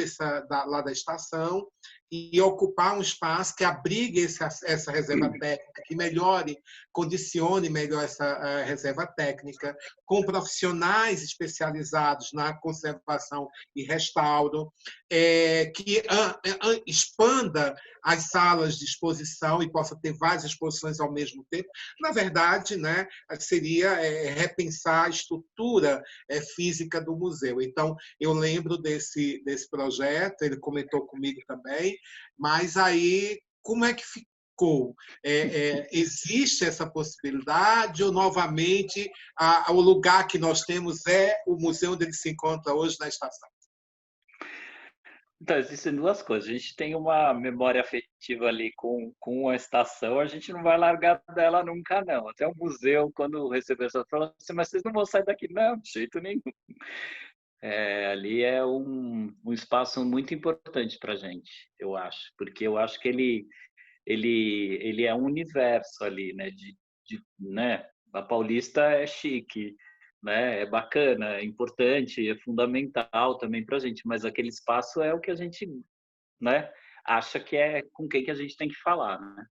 lá da estação e ocupar um espaço que abrigue essa reserva técnica, que melhore, condicione melhor essa reserva técnica, com profissionais especializados na conservação e restauro, que expanda as salas de exposição e possa ter várias exposições ao mesmo tempo. Na verdade, né, seria repensar a estrutura física do museu. Então, eu lembro desse projeto, ele comentou comigo também, mas aí, como é que ficou? Existe essa possibilidade ou, novamente, o lugar que nós temos é o museu onde ele se encontra hoje, na estação? Então, existem duas coisas. A gente tem uma memória afetiva ali com a estação, a gente não vai largar dela nunca, não. Até o museu, quando recebeu essa falou assim, mas vocês não vão sair daqui? Não, de jeito nenhum. Ali é um espaço muito importante para a gente, eu acho, porque eu acho que ele é um universo ali, né? Né? A Paulista é chique, né? É bacana, é importante, é fundamental também para a gente, mas aquele espaço é o que a gente, né, acha que é com quem que a gente tem que falar, né?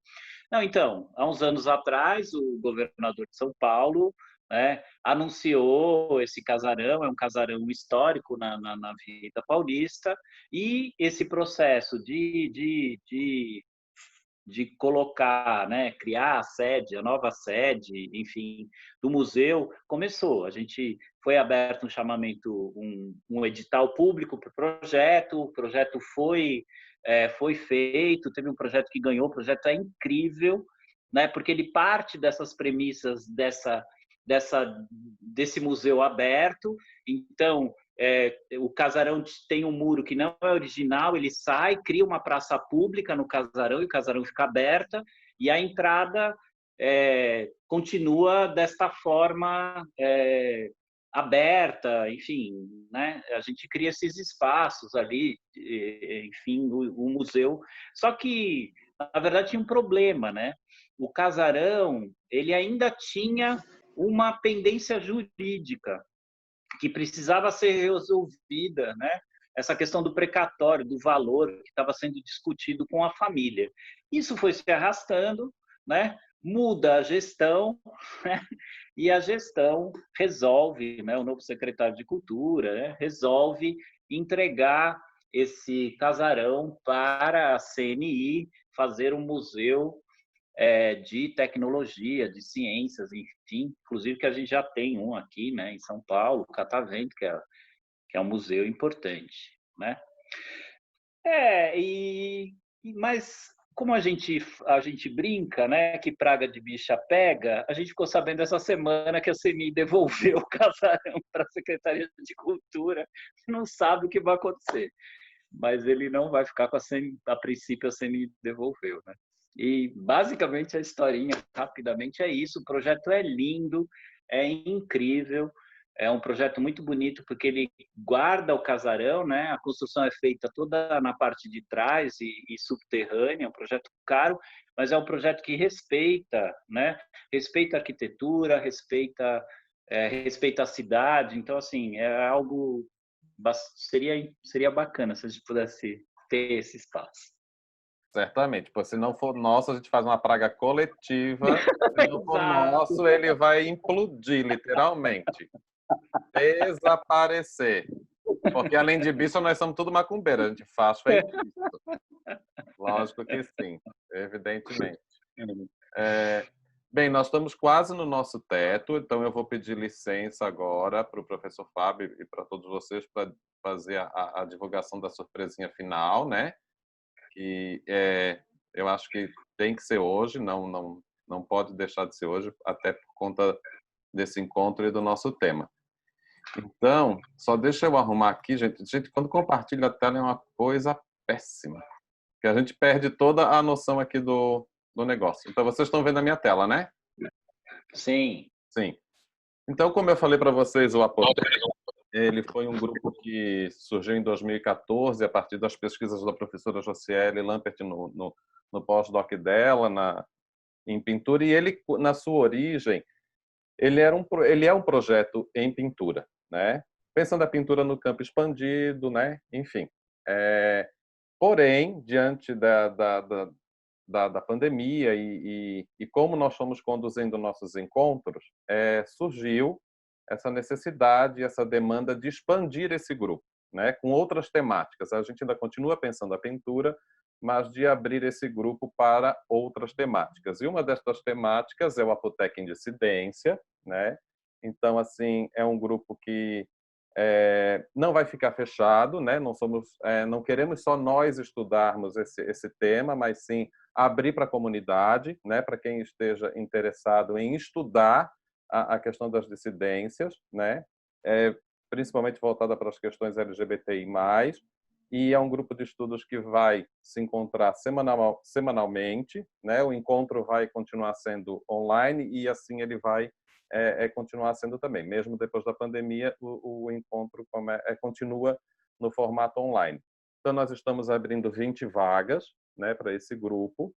Não, então, há uns anos atrás, o governador de São Paulo, né, anunciou esse casarão, é um casarão histórico na Avenida Paulista, e esse processo de colocar, né, criar a sede, a nova sede, enfim, do museu, começou. A gente foi aberto um chamamento, um edital público para o projeto foi feito, teve um projeto que ganhou, o projeto é incrível, né, porque ele parte dessas premissas desse museu aberto. Então, o casarão tem um muro que não é original, ele sai, cria uma praça pública no casarão, e o casarão fica aberta, e a entrada continua desta forma aberta, enfim, né? A gente cria esses espaços ali, enfim, o museu. Só que, na verdade, tinha um problema, né? O casarão, ele ainda tinha uma pendência jurídica que precisava ser resolvida, né? Essa questão do precatório, do valor que estava sendo discutido com a família. Isso foi se arrastando, né? Muda a gestão, né? E a gestão resolve, né? O novo secretário de Cultura, né? Resolve entregar esse casarão para a CNI fazer um museu de tecnologia, de ciências, enfim, inclusive que a gente já tem um aqui, né, em São Paulo, o Catavento, que é um museu importante, né? Mas como a gente brinca, né, que praga de bicha pega, a gente ficou sabendo essa semana que a CNI devolveu o casarão para a Secretaria de Cultura, não sabe o que vai acontecer, mas ele não vai ficar com a CNI, a princípio a CNI devolveu, né? E basicamente a historinha, rapidamente, é isso. O projeto é lindo, é incrível, é um projeto muito bonito porque ele guarda o casarão, né? A construção é feita toda na parte de trás e subterrânea, é um projeto caro, mas é um projeto que respeita, né? Respeita a arquitetura, respeita a cidade. Então, assim, é algo seria bacana se a gente pudesse ter esse espaço. Certamente, pois se não for nosso, a gente faz uma praga coletiva. Se não for nosso, ele vai implodir, literalmente. Desaparecer. Porque, além de bicho, nós somos tudo macumbeira. A gente faz feitiço. Lógico que sim, evidentemente. Bem, nós estamos quase no nosso teto, então eu vou pedir licença agora para o professor Fábio e para todos vocês para fazer a divulgação da surpresinha final, né? que eu acho que tem que ser hoje, não pode deixar de ser hoje, até por conta desse encontro e do nosso tema. Então, só deixa eu arrumar aqui, gente. Gente, quando compartilha a tela é uma coisa péssima, que a gente perde toda a noção aqui do negócio. Então, vocês estão vendo a minha tela, né? Sim. Sim. Então, como eu falei para vocês, o Apotec, ele foi um grupo que surgiu em 2014, a partir das pesquisas da professora Josiele Lampert no pós-doc dela, em pintura, e ele, na sua origem, ele é um projeto em pintura, né? Pensando a pintura no campo expandido, né? Enfim. Porém, diante da pandemia e como nós fomos conduzindo nossos encontros, surgiu essa necessidade, essa demanda de expandir esse grupo, né? Com outras temáticas. A gente ainda continua pensando a pintura, mas de abrir esse grupo para outras temáticas. E uma destas temáticas é o Apotec em Dissidência, né? Então, assim, é um grupo que não vai ficar fechado, né? Não queremos só nós estudarmos esse tema, mas sim abrir para a comunidade, né? Para quem esteja interessado em estudar a questão das dissidências, né? Principalmente voltada para as questões LGBTI+, e é um grupo de estudos que vai se encontrar semanalmente, né? O encontro vai continuar sendo online e assim ele vai continuar sendo também. Mesmo depois da pandemia, o encontro continua no formato online. Então, nós estamos abrindo 20 vagas, né, para esse grupo.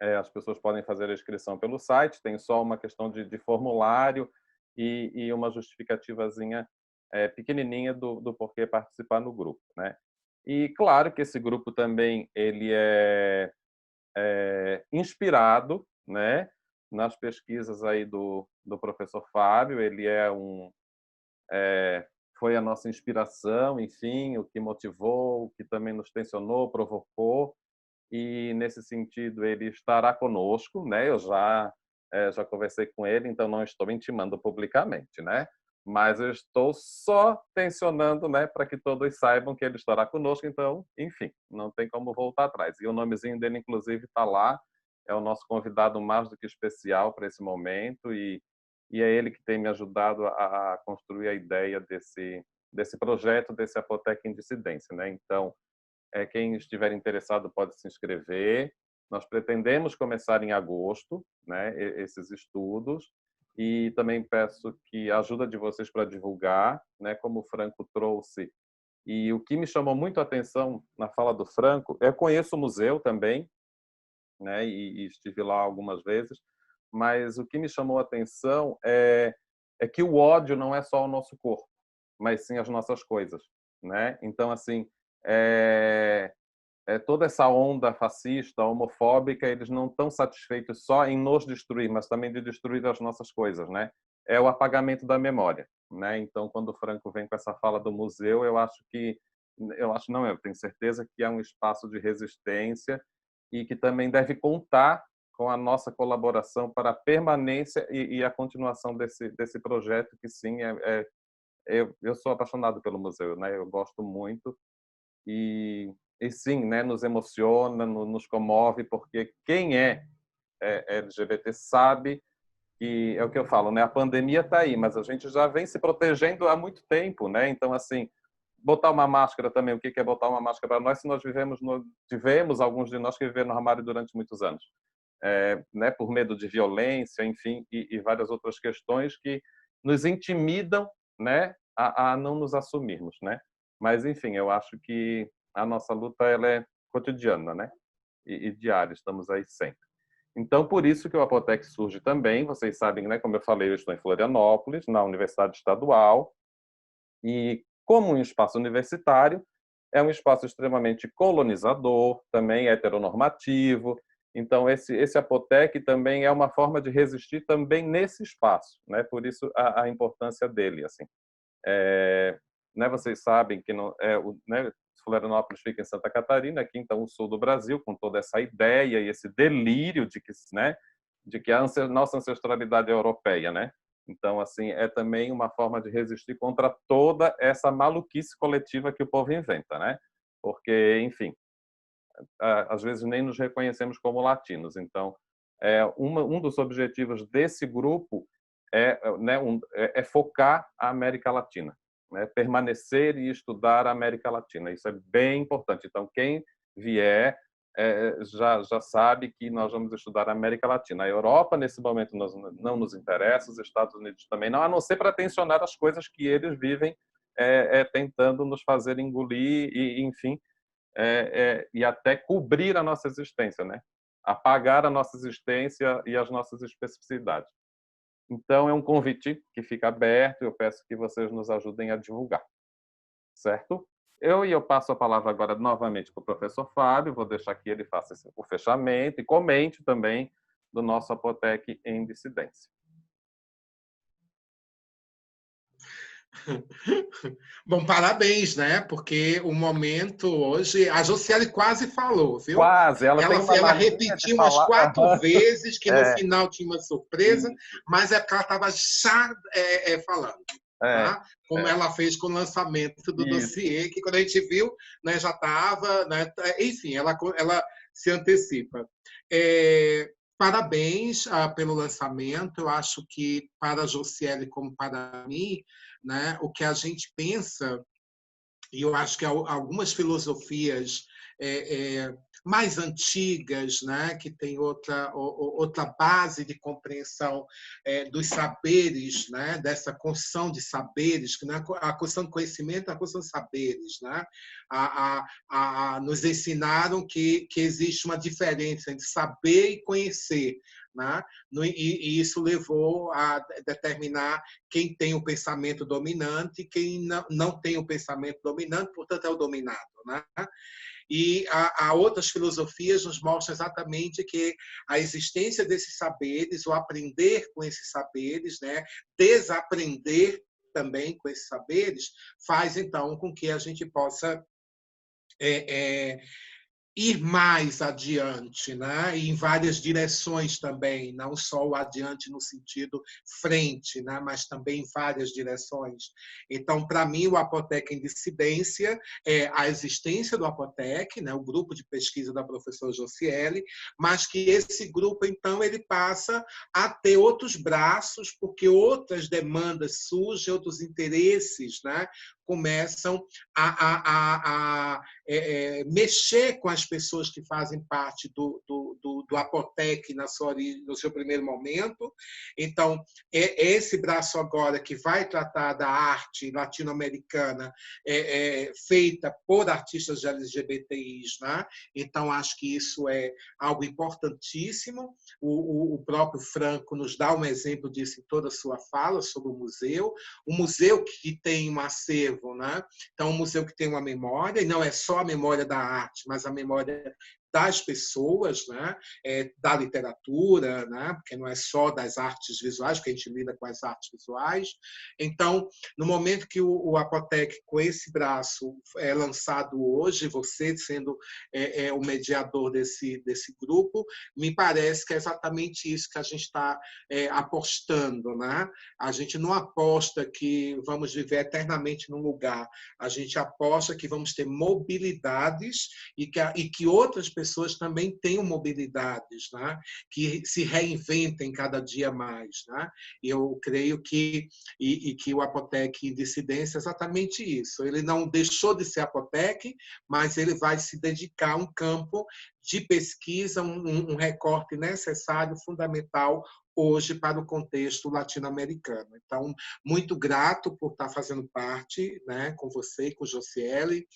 As pessoas podem fazer a inscrição pelo site, tem só uma questão de formulário e uma justificativazinha pequenininha do porquê participar no grupo, né? E claro que esse grupo também ele é inspirado, né, nas pesquisas aí do professor Fábio. Ele foi a nossa inspiração, enfim, o que motivou, o que também nos tensionou, provocou, e nesse sentido ele estará conosco, né? Eu já conversei com ele, então não estou intimando publicamente, né? Mas eu estou só tensionando, né, para que todos saibam que ele estará conosco. Então, enfim, não tem como voltar atrás. E o nomezinho dele, inclusive, está lá. É o nosso convidado mais do que especial para esse momento e é ele que tem me ajudado a construir a ideia desse projeto, desse Apotec em Dissidência, né? Então, quem estiver interessado pode se inscrever. Nós pretendemos começar em agosto, né, esses estudos, e também peço que a ajuda de vocês para divulgar, né, como o Franco trouxe. E o que me chamou muito a atenção na fala do Franco, eu conheço o museu também, né, e estive lá algumas vezes, mas o que me chamou a atenção é que o ódio não é só o nosso corpo, mas sim as nossas coisas, né? Então, assim, toda essa onda fascista, homofóbica, eles não estão satisfeitos só em nos destruir, mas também de destruir as nossas coisas, né? É o apagamento da memória, né? Então, quando o Franco vem com essa fala do museu, eu tenho certeza que é um espaço de resistência e que também deve contar com a nossa colaboração para a permanência e a continuação desse projeto, que sim, eu sou apaixonado pelo museu, né? Eu gosto muito e sim, né, nos emociona, nos comove, porque quem é LGBT sabe que é o que eu falo, né? A pandemia está aí, mas a gente já vem se protegendo há muito tempo, né? Então, assim, botar uma máscara também, o que é botar uma máscara para nós se nós tivemos alguns de nós que viveram no armário durante muitos anos, né? Por medo de violência, enfim, e várias outras questões que nos intimidam, né? A não nos assumirmos, né? Mas, enfim, eu acho que a nossa luta ela é cotidiana, né? E diária, estamos aí sempre. Então, por isso que o Apotec surge também. Vocês sabem, né? Como eu falei, eu estou em Florianópolis, na Universidade Estadual, e como um espaço universitário, é um espaço extremamente colonizador, também heteronormativo. Então, esse Apotec também é uma forma de resistir também nesse espaço, né? Por isso a importância dele, assim. Né, vocês sabem que né, Florianópolis fica em Santa Catarina, aqui então o sul do Brasil, com toda essa ideia e esse delírio de que a nossa ancestralidade é europeia, né? Então, assim, é também uma forma de resistir contra toda essa maluquice coletiva que o povo inventa, né? Porque, enfim, às vezes nem nos reconhecemos como latinos. Então, um dos objetivos desse grupo é focar a América Latina, né? Permanecer e estudar a América Latina. Isso é bem importante. Então, quem vier já sabe que nós vamos estudar a América Latina. A Europa, nesse momento, não nos interessa, os Estados Unidos também não, a não ser para tensionar as coisas que eles vivem tentando nos fazer engolir e, enfim, e até cobrir a nossa existência, né? Apagar a nossa existência e as nossas especificidades. Então, é um convite que fica aberto, eu peço que vocês nos ajudem a divulgar, certo? Eu passo a palavra agora novamente para o professor Fábio, vou deixar que ele faça o fechamento e comente também do nosso Apotec em Dissidência. Bom, parabéns, né? Porque o momento hoje... A Josiele quase falou, viu? Quase, ela repetiu umas 4 vezes que no final tinha uma surpresa, Sim. Mas é porque ela estava já falando. Tá? Como ela fez com o lançamento do dossiê, que quando a gente viu, né, já estava... Né, enfim, ela se antecipa. Parabéns pelo lançamento. Eu acho que para a Josiele, como para mim, né, o que a gente pensa, e eu acho que algumas filosofias mais antigas, né, que tem outra base de compreensão dos saberes, né, dessa construção de saberes, que não é a construção de conhecimento, é a construção de saberes, né, nos ensinaram que existe uma diferença entre saber e conhecer, né? E isso levou a determinar quem tem o pensamento dominante e quem não tem o pensamento dominante, portanto, é o dominado, né? E há outras filosofias nos mostram exatamente que a existência desses saberes, o aprender com esses saberes, né, desaprender também com esses saberes, faz, então, com que a gente possa ir mais adiante, né? E em várias direções também, não só o adiante no sentido frente, né? Mas também em várias direções. Então, para mim, o Apotec em Dissidência é a existência do Apotec, né? O grupo de pesquisa da professora Josiele, mas que esse grupo, então, ele passa a ter outros braços, porque outras demandas surgem, outros interesses, né? Começam a mexer com as pessoas que fazem parte do Apotec no seu primeiro momento. Então, esse braço agora que vai tratar da arte latino-americana feita por artistas LGBTIs, né? Então, acho que isso é algo importantíssimo. O próprio Franco nos dá um exemplo disso em toda a sua fala sobre o museu que tem um acervo, né? Então, um museu que tem uma memória, e não é só a memória da arte, mas a memória das pessoas, né? Da literatura, né? Porque não é só das artes visuais, porque a gente lida com as artes visuais. Então, no momento que o Apotec, com esse braço, é lançado hoje, você sendo o mediador desse grupo, me parece que é exatamente isso que a gente está apostando, né? A gente não aposta que vamos viver eternamente num lugar, a gente aposta que vamos ter mobilidades e que outras pessoas também tenham mobilidades, né? Que se reinventem cada dia mais, né? Eu creio que o Apotec em Dissidência é exatamente isso. Ele não deixou de ser Apotec, mas ele vai se dedicar a um campo de pesquisa, um recorte necessário, fundamental, hoje para o contexto latino-americano. Então, muito grato por estar fazendo parte, né, com você e com Josiele,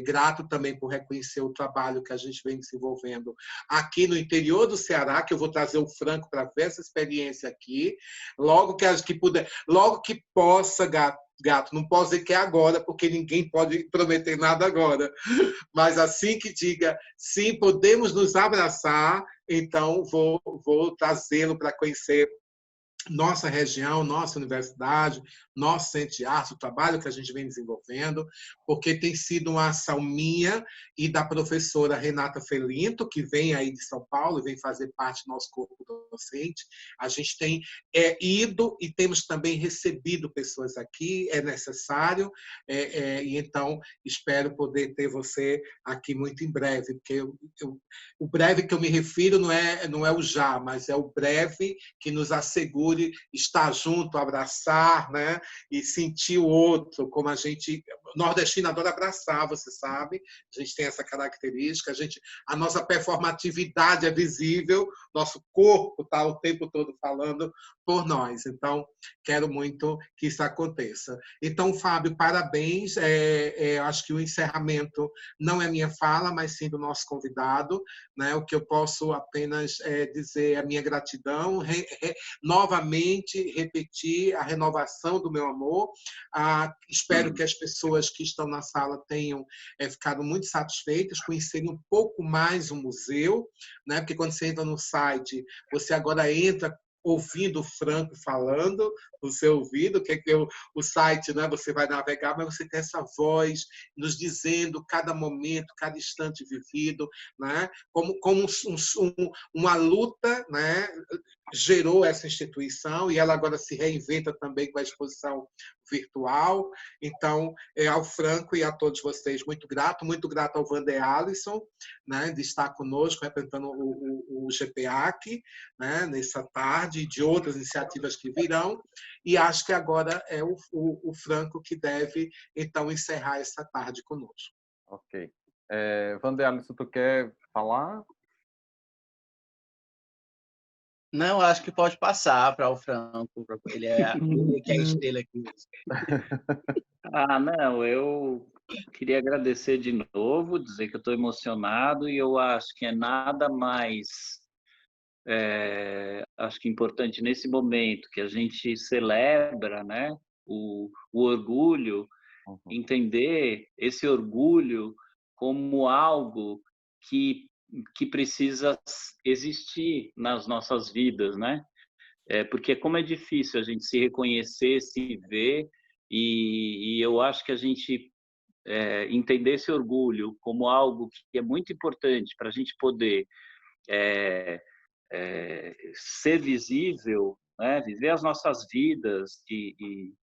grato também por reconhecer o trabalho que a gente vem desenvolvendo aqui no interior do Ceará, que eu vou trazer o Franco para ver essa experiência aqui, logo que puder, logo que possa, Gato, não posso dizer que é agora, porque ninguém pode prometer nada agora. Mas assim que diga, sim, podemos nos abraçar, então vou trazê-lo para conhecer nossa região, nossa universidade, nosso centro de arte, o trabalho que a gente vem desenvolvendo, porque tem sido uma ação minha e da professora Renata Felinto, que vem aí de São Paulo, vem fazer parte do nosso corpo docente. A gente tem ido e temos também recebido pessoas aqui, é necessário, e então espero poder ter você aqui muito em breve, porque o breve que eu me refiro não é o já, mas é o breve que nos assegure estar junto, abraçar, né? E sentir o outro, como a gente... Nordestino adora abraçar, você sabe. A gente tem essa característica. A nossa performatividade é visível, nosso corpo está o tempo todo falando por nós. Então, quero muito que isso aconteça. Então, Fábio, parabéns. Acho que o encerramento não é minha fala, mas sim do nosso convidado. Né? O que eu posso apenas dizer é a minha gratidão, novamente repetir a renovação do meu amor. Espero que as pessoas que estão na sala tenham ficado muito satisfeitas, conhecerem um pouco mais o museu, né? Porque quando você entra no site, você agora entra ouvindo o Franco falando no seu ouvido, que o site, né, você vai navegar, mas você tem essa voz nos dizendo cada momento, cada instante vivido, né, como uma luta, né, gerou essa instituição e ela agora se reinventa também com a exposição virtual. Então, ao Franco e a todos vocês, muito grato ao Wander Alisson, né, de estar conosco, representando o GPAC, né, nessa tarde, e de outras iniciativas que virão, e acho que agora é o Franco que deve, então, encerrar essa tarde conosco. Ok. Wander Alisson, tu quer falar? Não, acho que pode passar para o Franco. Ele que é a estrela aqui. Não, eu queria agradecer de novo, dizer que eu estou emocionado e eu acho que é nada mais, acho que importante nesse momento que a gente celebra, né, o orgulho, entender esse orgulho como algo que precisa existir nas nossas vidas, né? Porque como é difícil a gente se reconhecer, se ver, e eu acho que a gente entender esse orgulho como algo que é muito importante para a gente poder ser visível, né? Viver as nossas vidas e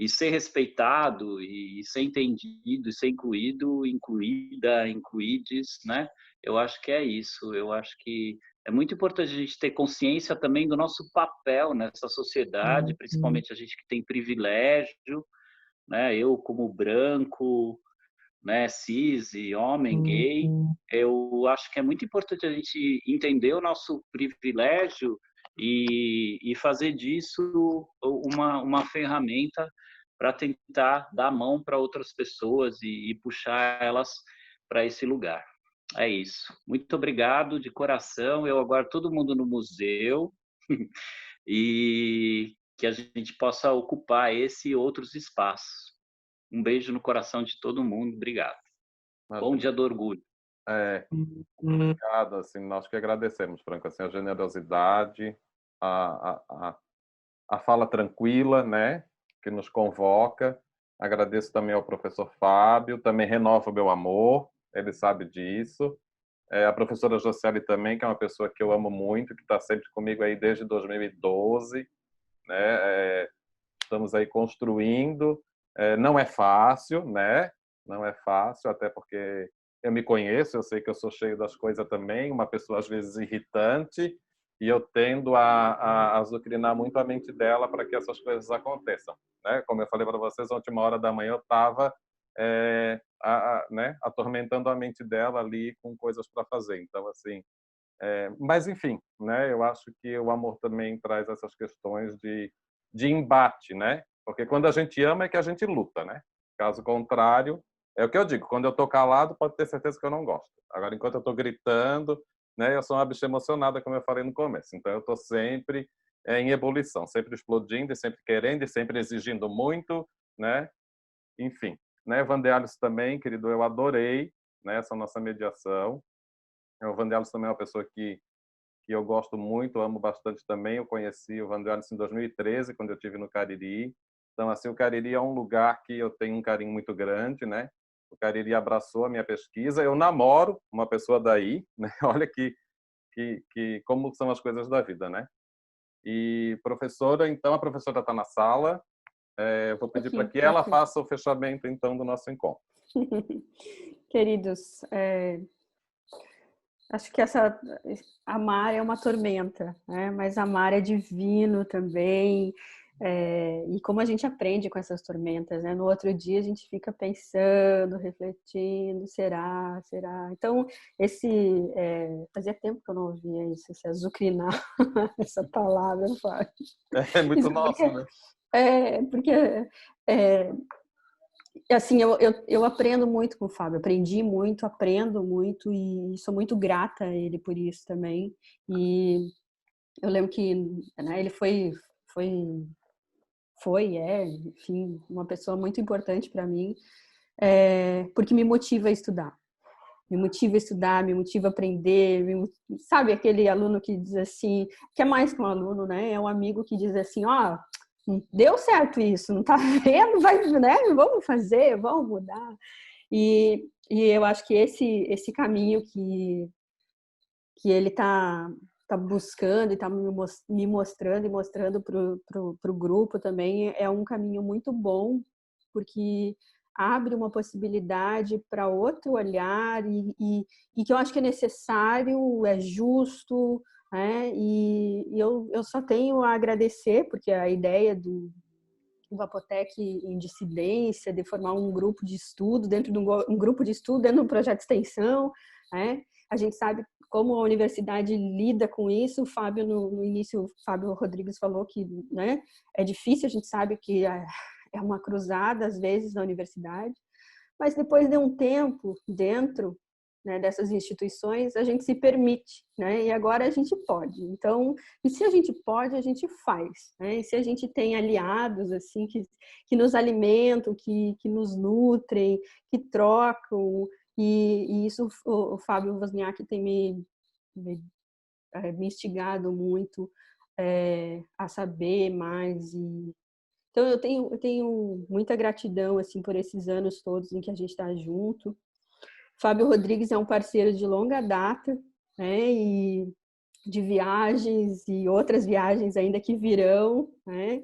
ser respeitado e ser entendido e ser incluído, incluída, incluídes, né? Eu acho que é isso. Eu acho que é muito importante a gente ter consciência também do nosso papel nessa sociedade, principalmente a gente que tem privilégio, né? Eu como branco, né, cis e homem gay, eu acho que é muito importante a gente entender o nosso privilégio e fazer disso uma ferramenta para tentar dar a mão para outras pessoas e puxar elas para esse lugar. É isso. Muito obrigado de coração. Eu aguardo todo mundo no museu e que a gente possa ocupar esse e outros espaços. Um beijo no coração de todo mundo. Obrigado. Bom dia do orgulho. Obrigado, assim, nós que agradecemos, Franco, assim, a generosidade, a fala tranquila, né, que nos convoca. Agradeço também ao professor Fábio, também renovo o meu amor, ele sabe disso. A professora Josiane também, que é uma pessoa que eu amo muito, que está sempre comigo aí desde 2012, né? Estamos aí construindo. Não é fácil, né? Não é fácil, até porque eu me conheço, eu sei que eu sou cheio das coisas também, uma pessoa às vezes irritante, e eu tendo a azucrinar muito a mente dela para que essas coisas aconteçam, né? Como eu falei para vocês, ontem, 1h da manhã, eu estava né, atormentando a mente dela ali com coisas para fazer. Então, assim, mas enfim, né? Eu acho que o amor também traz essas questões de embate, né? Porque quando a gente ama é que a gente luta, né? Caso contrário, é o que eu digo, quando eu estou calado, pode ter certeza que eu não gosto. Agora, enquanto eu estou gritando, né, eu sou uma bicha emocionada, como eu falei no começo. Então, eu estou sempre em ebulição, sempre explodindo, e sempre querendo, e sempre exigindo muito, né? Enfim, né? Vandealis também, querido, eu adorei, né, essa nossa mediação. O Vandealis também é uma pessoa que que eu gosto muito, amo bastante também. Eu conheci o Vanderlei em 2013, quando eu estive no Cariri. Então, assim, o Cariri é um lugar que eu tenho um carinho muito grande, né? O Cariri abraçou a minha pesquisa. Eu namoro uma pessoa daí, né? Olha que como são as coisas da vida, né? E professora, então, a professora está na sala. Eu vou pedir para que ela faça o fechamento, então, do nosso encontro. Queridos, acho que amar é uma tormenta, né? Mas amar é divino também. E como a gente aprende com essas tormentas, né? No outro dia a gente fica pensando, refletindo, será? Então, fazia tempo que eu não ouvia isso, esse azucrinar, essa palavra, Fábio. É muito nosso, né? Porque assim, eu aprendo muito com o Fábio, aprendi muito, aprendo muito e sou muito grata a ele por isso também. E eu lembro que, né, ele enfim, uma pessoa muito importante para mim, porque me motiva a estudar. Me motiva a estudar, me motiva a aprender, sabe aquele aluno que diz assim, que é mais que um aluno, né? É um amigo que diz assim, não deu certo isso, não tá vendo? Vai, né? Vamos fazer, vamos mudar. E eu acho que esse caminho que ele tá buscando e tá me mostrando e mostrando pro grupo também é um caminho muito bom, porque abre uma possibilidade para outro olhar e que eu acho que é necessário, é justo, né? E eu só tenho a agradecer, porque a ideia do Vapotec em dissidência, de formar um grupo de estudo dentro de um grupo de estudo dentro de um projeto de extensão, né? A gente sabe como a universidade lida com isso. O Fábio, no início, o Fábio Rodrigues falou que, né, é difícil, a gente sabe que é uma cruzada, às vezes, na universidade, mas depois de um tempo dentro, né, dessas instituições, a gente se permite, né? E agora a gente pode. Então, e se a gente pode, a gente faz, né? E se a gente tem aliados assim que nos alimentam, que nos nutrem, que trocam, e isso o Fábio Wozniak tem me instigado muito a saber mais. E então eu tenho muita gratidão assim por esses anos todos em que a gente está junto. Fábio Rodrigues é um parceiro de longa data, né? E de viagens e outras viagens ainda que virão, né?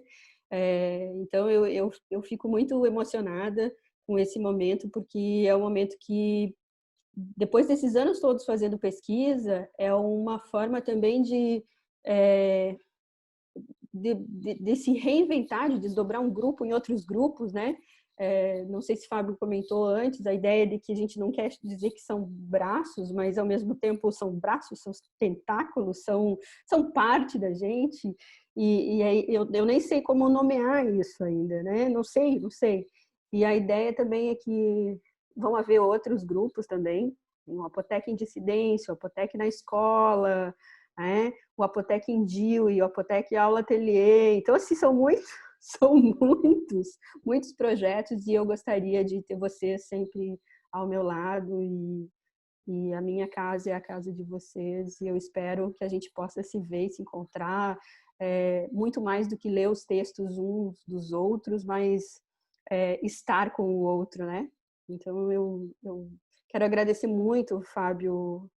Então eu fico muito emocionada com esse momento, porque é um momento que, depois desses anos todos fazendo pesquisa, é uma forma também de se reinventar, de desdobrar um grupo em outros grupos, né? Não sei se o Fábio comentou antes, a ideia de que a gente não quer dizer que são braços, mas ao mesmo tempo são braços, são tentáculos, são parte da gente, e aí eu nem sei como nomear isso ainda, né? Não sei. E a ideia também é que vão haver outros grupos também, o Vapotec em dissidência, o Vapotec na escola, né? O Vapotec em DIU e o Vapotec aula ateliê. Então, assim, são muitos projetos, e eu gostaria de ter vocês sempre ao meu lado, e a minha casa é a casa de vocês, e eu espero que a gente possa se ver e se encontrar, muito mais do que ler os textos uns dos outros, mas estar com o outro, né? Então, eu quero agradecer muito, Fábio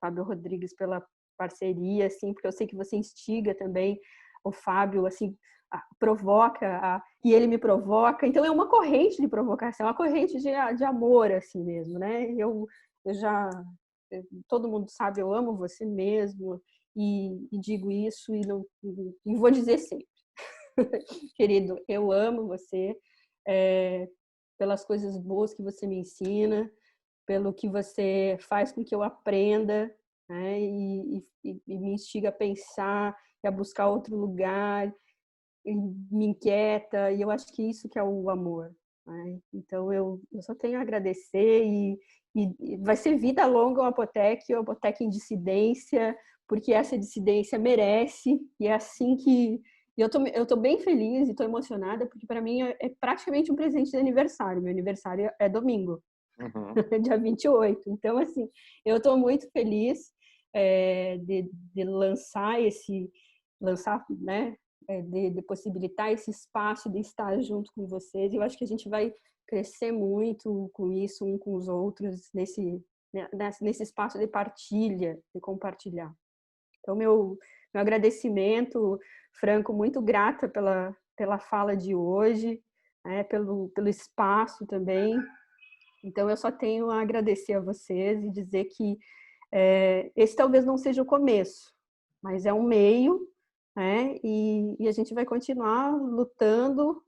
Rodrigues, pela parceria, assim, porque eu sei que você instiga também o Fábio, assim, provoca, e ele me provoca. Então, é uma corrente de provocação, uma corrente de amor, assim mesmo, né? Eu todo mundo sabe, eu amo você mesmo, e digo isso, e vou dizer sempre. Querido, eu amo você, pelas coisas boas que você me ensina, pelo que você faz com que eu aprenda, né? E me instiga a pensar e a buscar outro lugar, e me inquieta, e eu acho que isso que é o amor, né? Então eu só tenho a agradecer, e vai ser vida longa o Vapotec em dissidência, porque essa dissidência merece, e é assim que eu tô bem feliz e tô emocionada, porque para mim é praticamente um presente de aniversário. Meu aniversário é domingo. Dia 28. Então, assim, eu estou muito feliz. de lançar, né, de possibilitar esse espaço de estar junto com vocês. Eu acho que a gente vai crescer muito com isso, um com os outros, nesse espaço de partilha, de compartilhar. Então, meu agradecimento, Franco, muito grata pela fala de hoje, né, pelo espaço também. Então, eu só tenho a agradecer a vocês e dizer que esse talvez não seja o começo, mas é um meio, né? E a gente vai continuar lutando,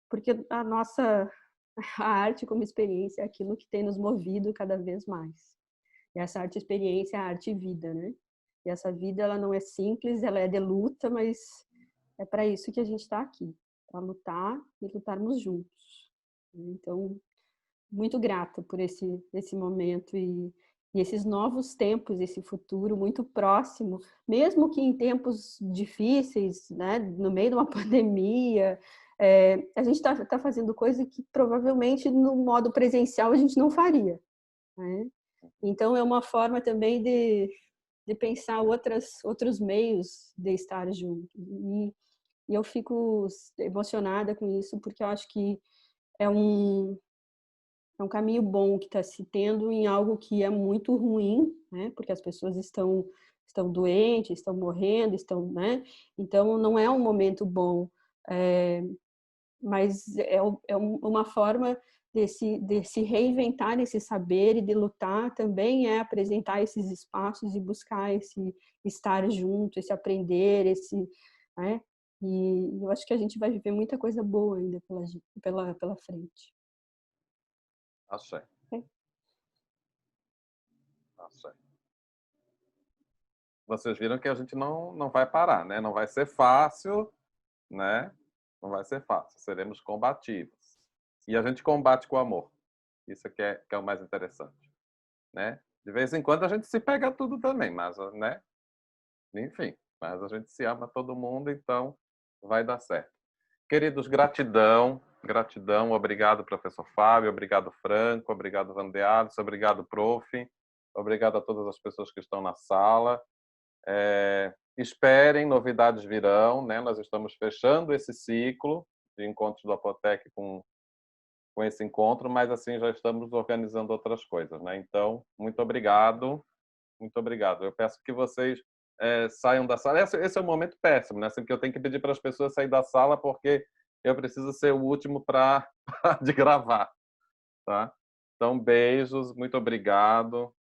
porque a arte como experiência é aquilo que tem nos movido cada vez mais. E essa arte experiência é a arte vida, né? E essa vida, ela não é simples, ela é de luta, mas é para isso que a gente está aqui, para lutar e lutarmos juntos. Então, muito grata por esse momento e esses novos tempos, esse futuro muito próximo, mesmo que em tempos difíceis, né, no meio de uma pandemia, a gente está fazendo coisa que provavelmente no modo presencial a gente não faria, né? Então é uma forma também de pensar outros meios de estar junto. E eu fico emocionada com isso, porque eu acho que é um caminho bom que está se tendo em algo que é muito ruim, né? Porque as pessoas estão doentes, estão morrendo, né? Então não é um momento bom, mas é uma forma de se reinventar esse saber e de lutar também é apresentar esses espaços e buscar esse estar junto, esse aprender, né? E eu acho que a gente vai viver muita coisa boa ainda pela frente. Achei. Achei. Vocês viram que a gente não vai parar, né? Não vai ser fácil, né? Não vai ser fácil. Seremos combativos. E a gente combate com amor. Isso que é o mais interessante, né? De vez em quando a gente se pega tudo também, mas, né? Enfim, mas a gente se ama todo mundo, então vai dar certo. Queridos, gratidão, gratidão. Obrigado, professor Fábio. Obrigado, Franco. Obrigado, Vandeados. Obrigado, prof. Obrigado a todas as pessoas que estão na sala. Esperem, novidades virão, né? Nós estamos fechando esse ciclo de encontros do Apotec com esse encontro, mas assim já estamos organizando outras coisas, né? Então, muito obrigado, muito obrigado. Eu peço que vocês saiam da sala. Esse é um momento péssimo, né? Assim, que eu tenho que pedir para as pessoas sair da sala porque eu preciso ser o último de gravar, tá? Então, beijos, muito obrigado.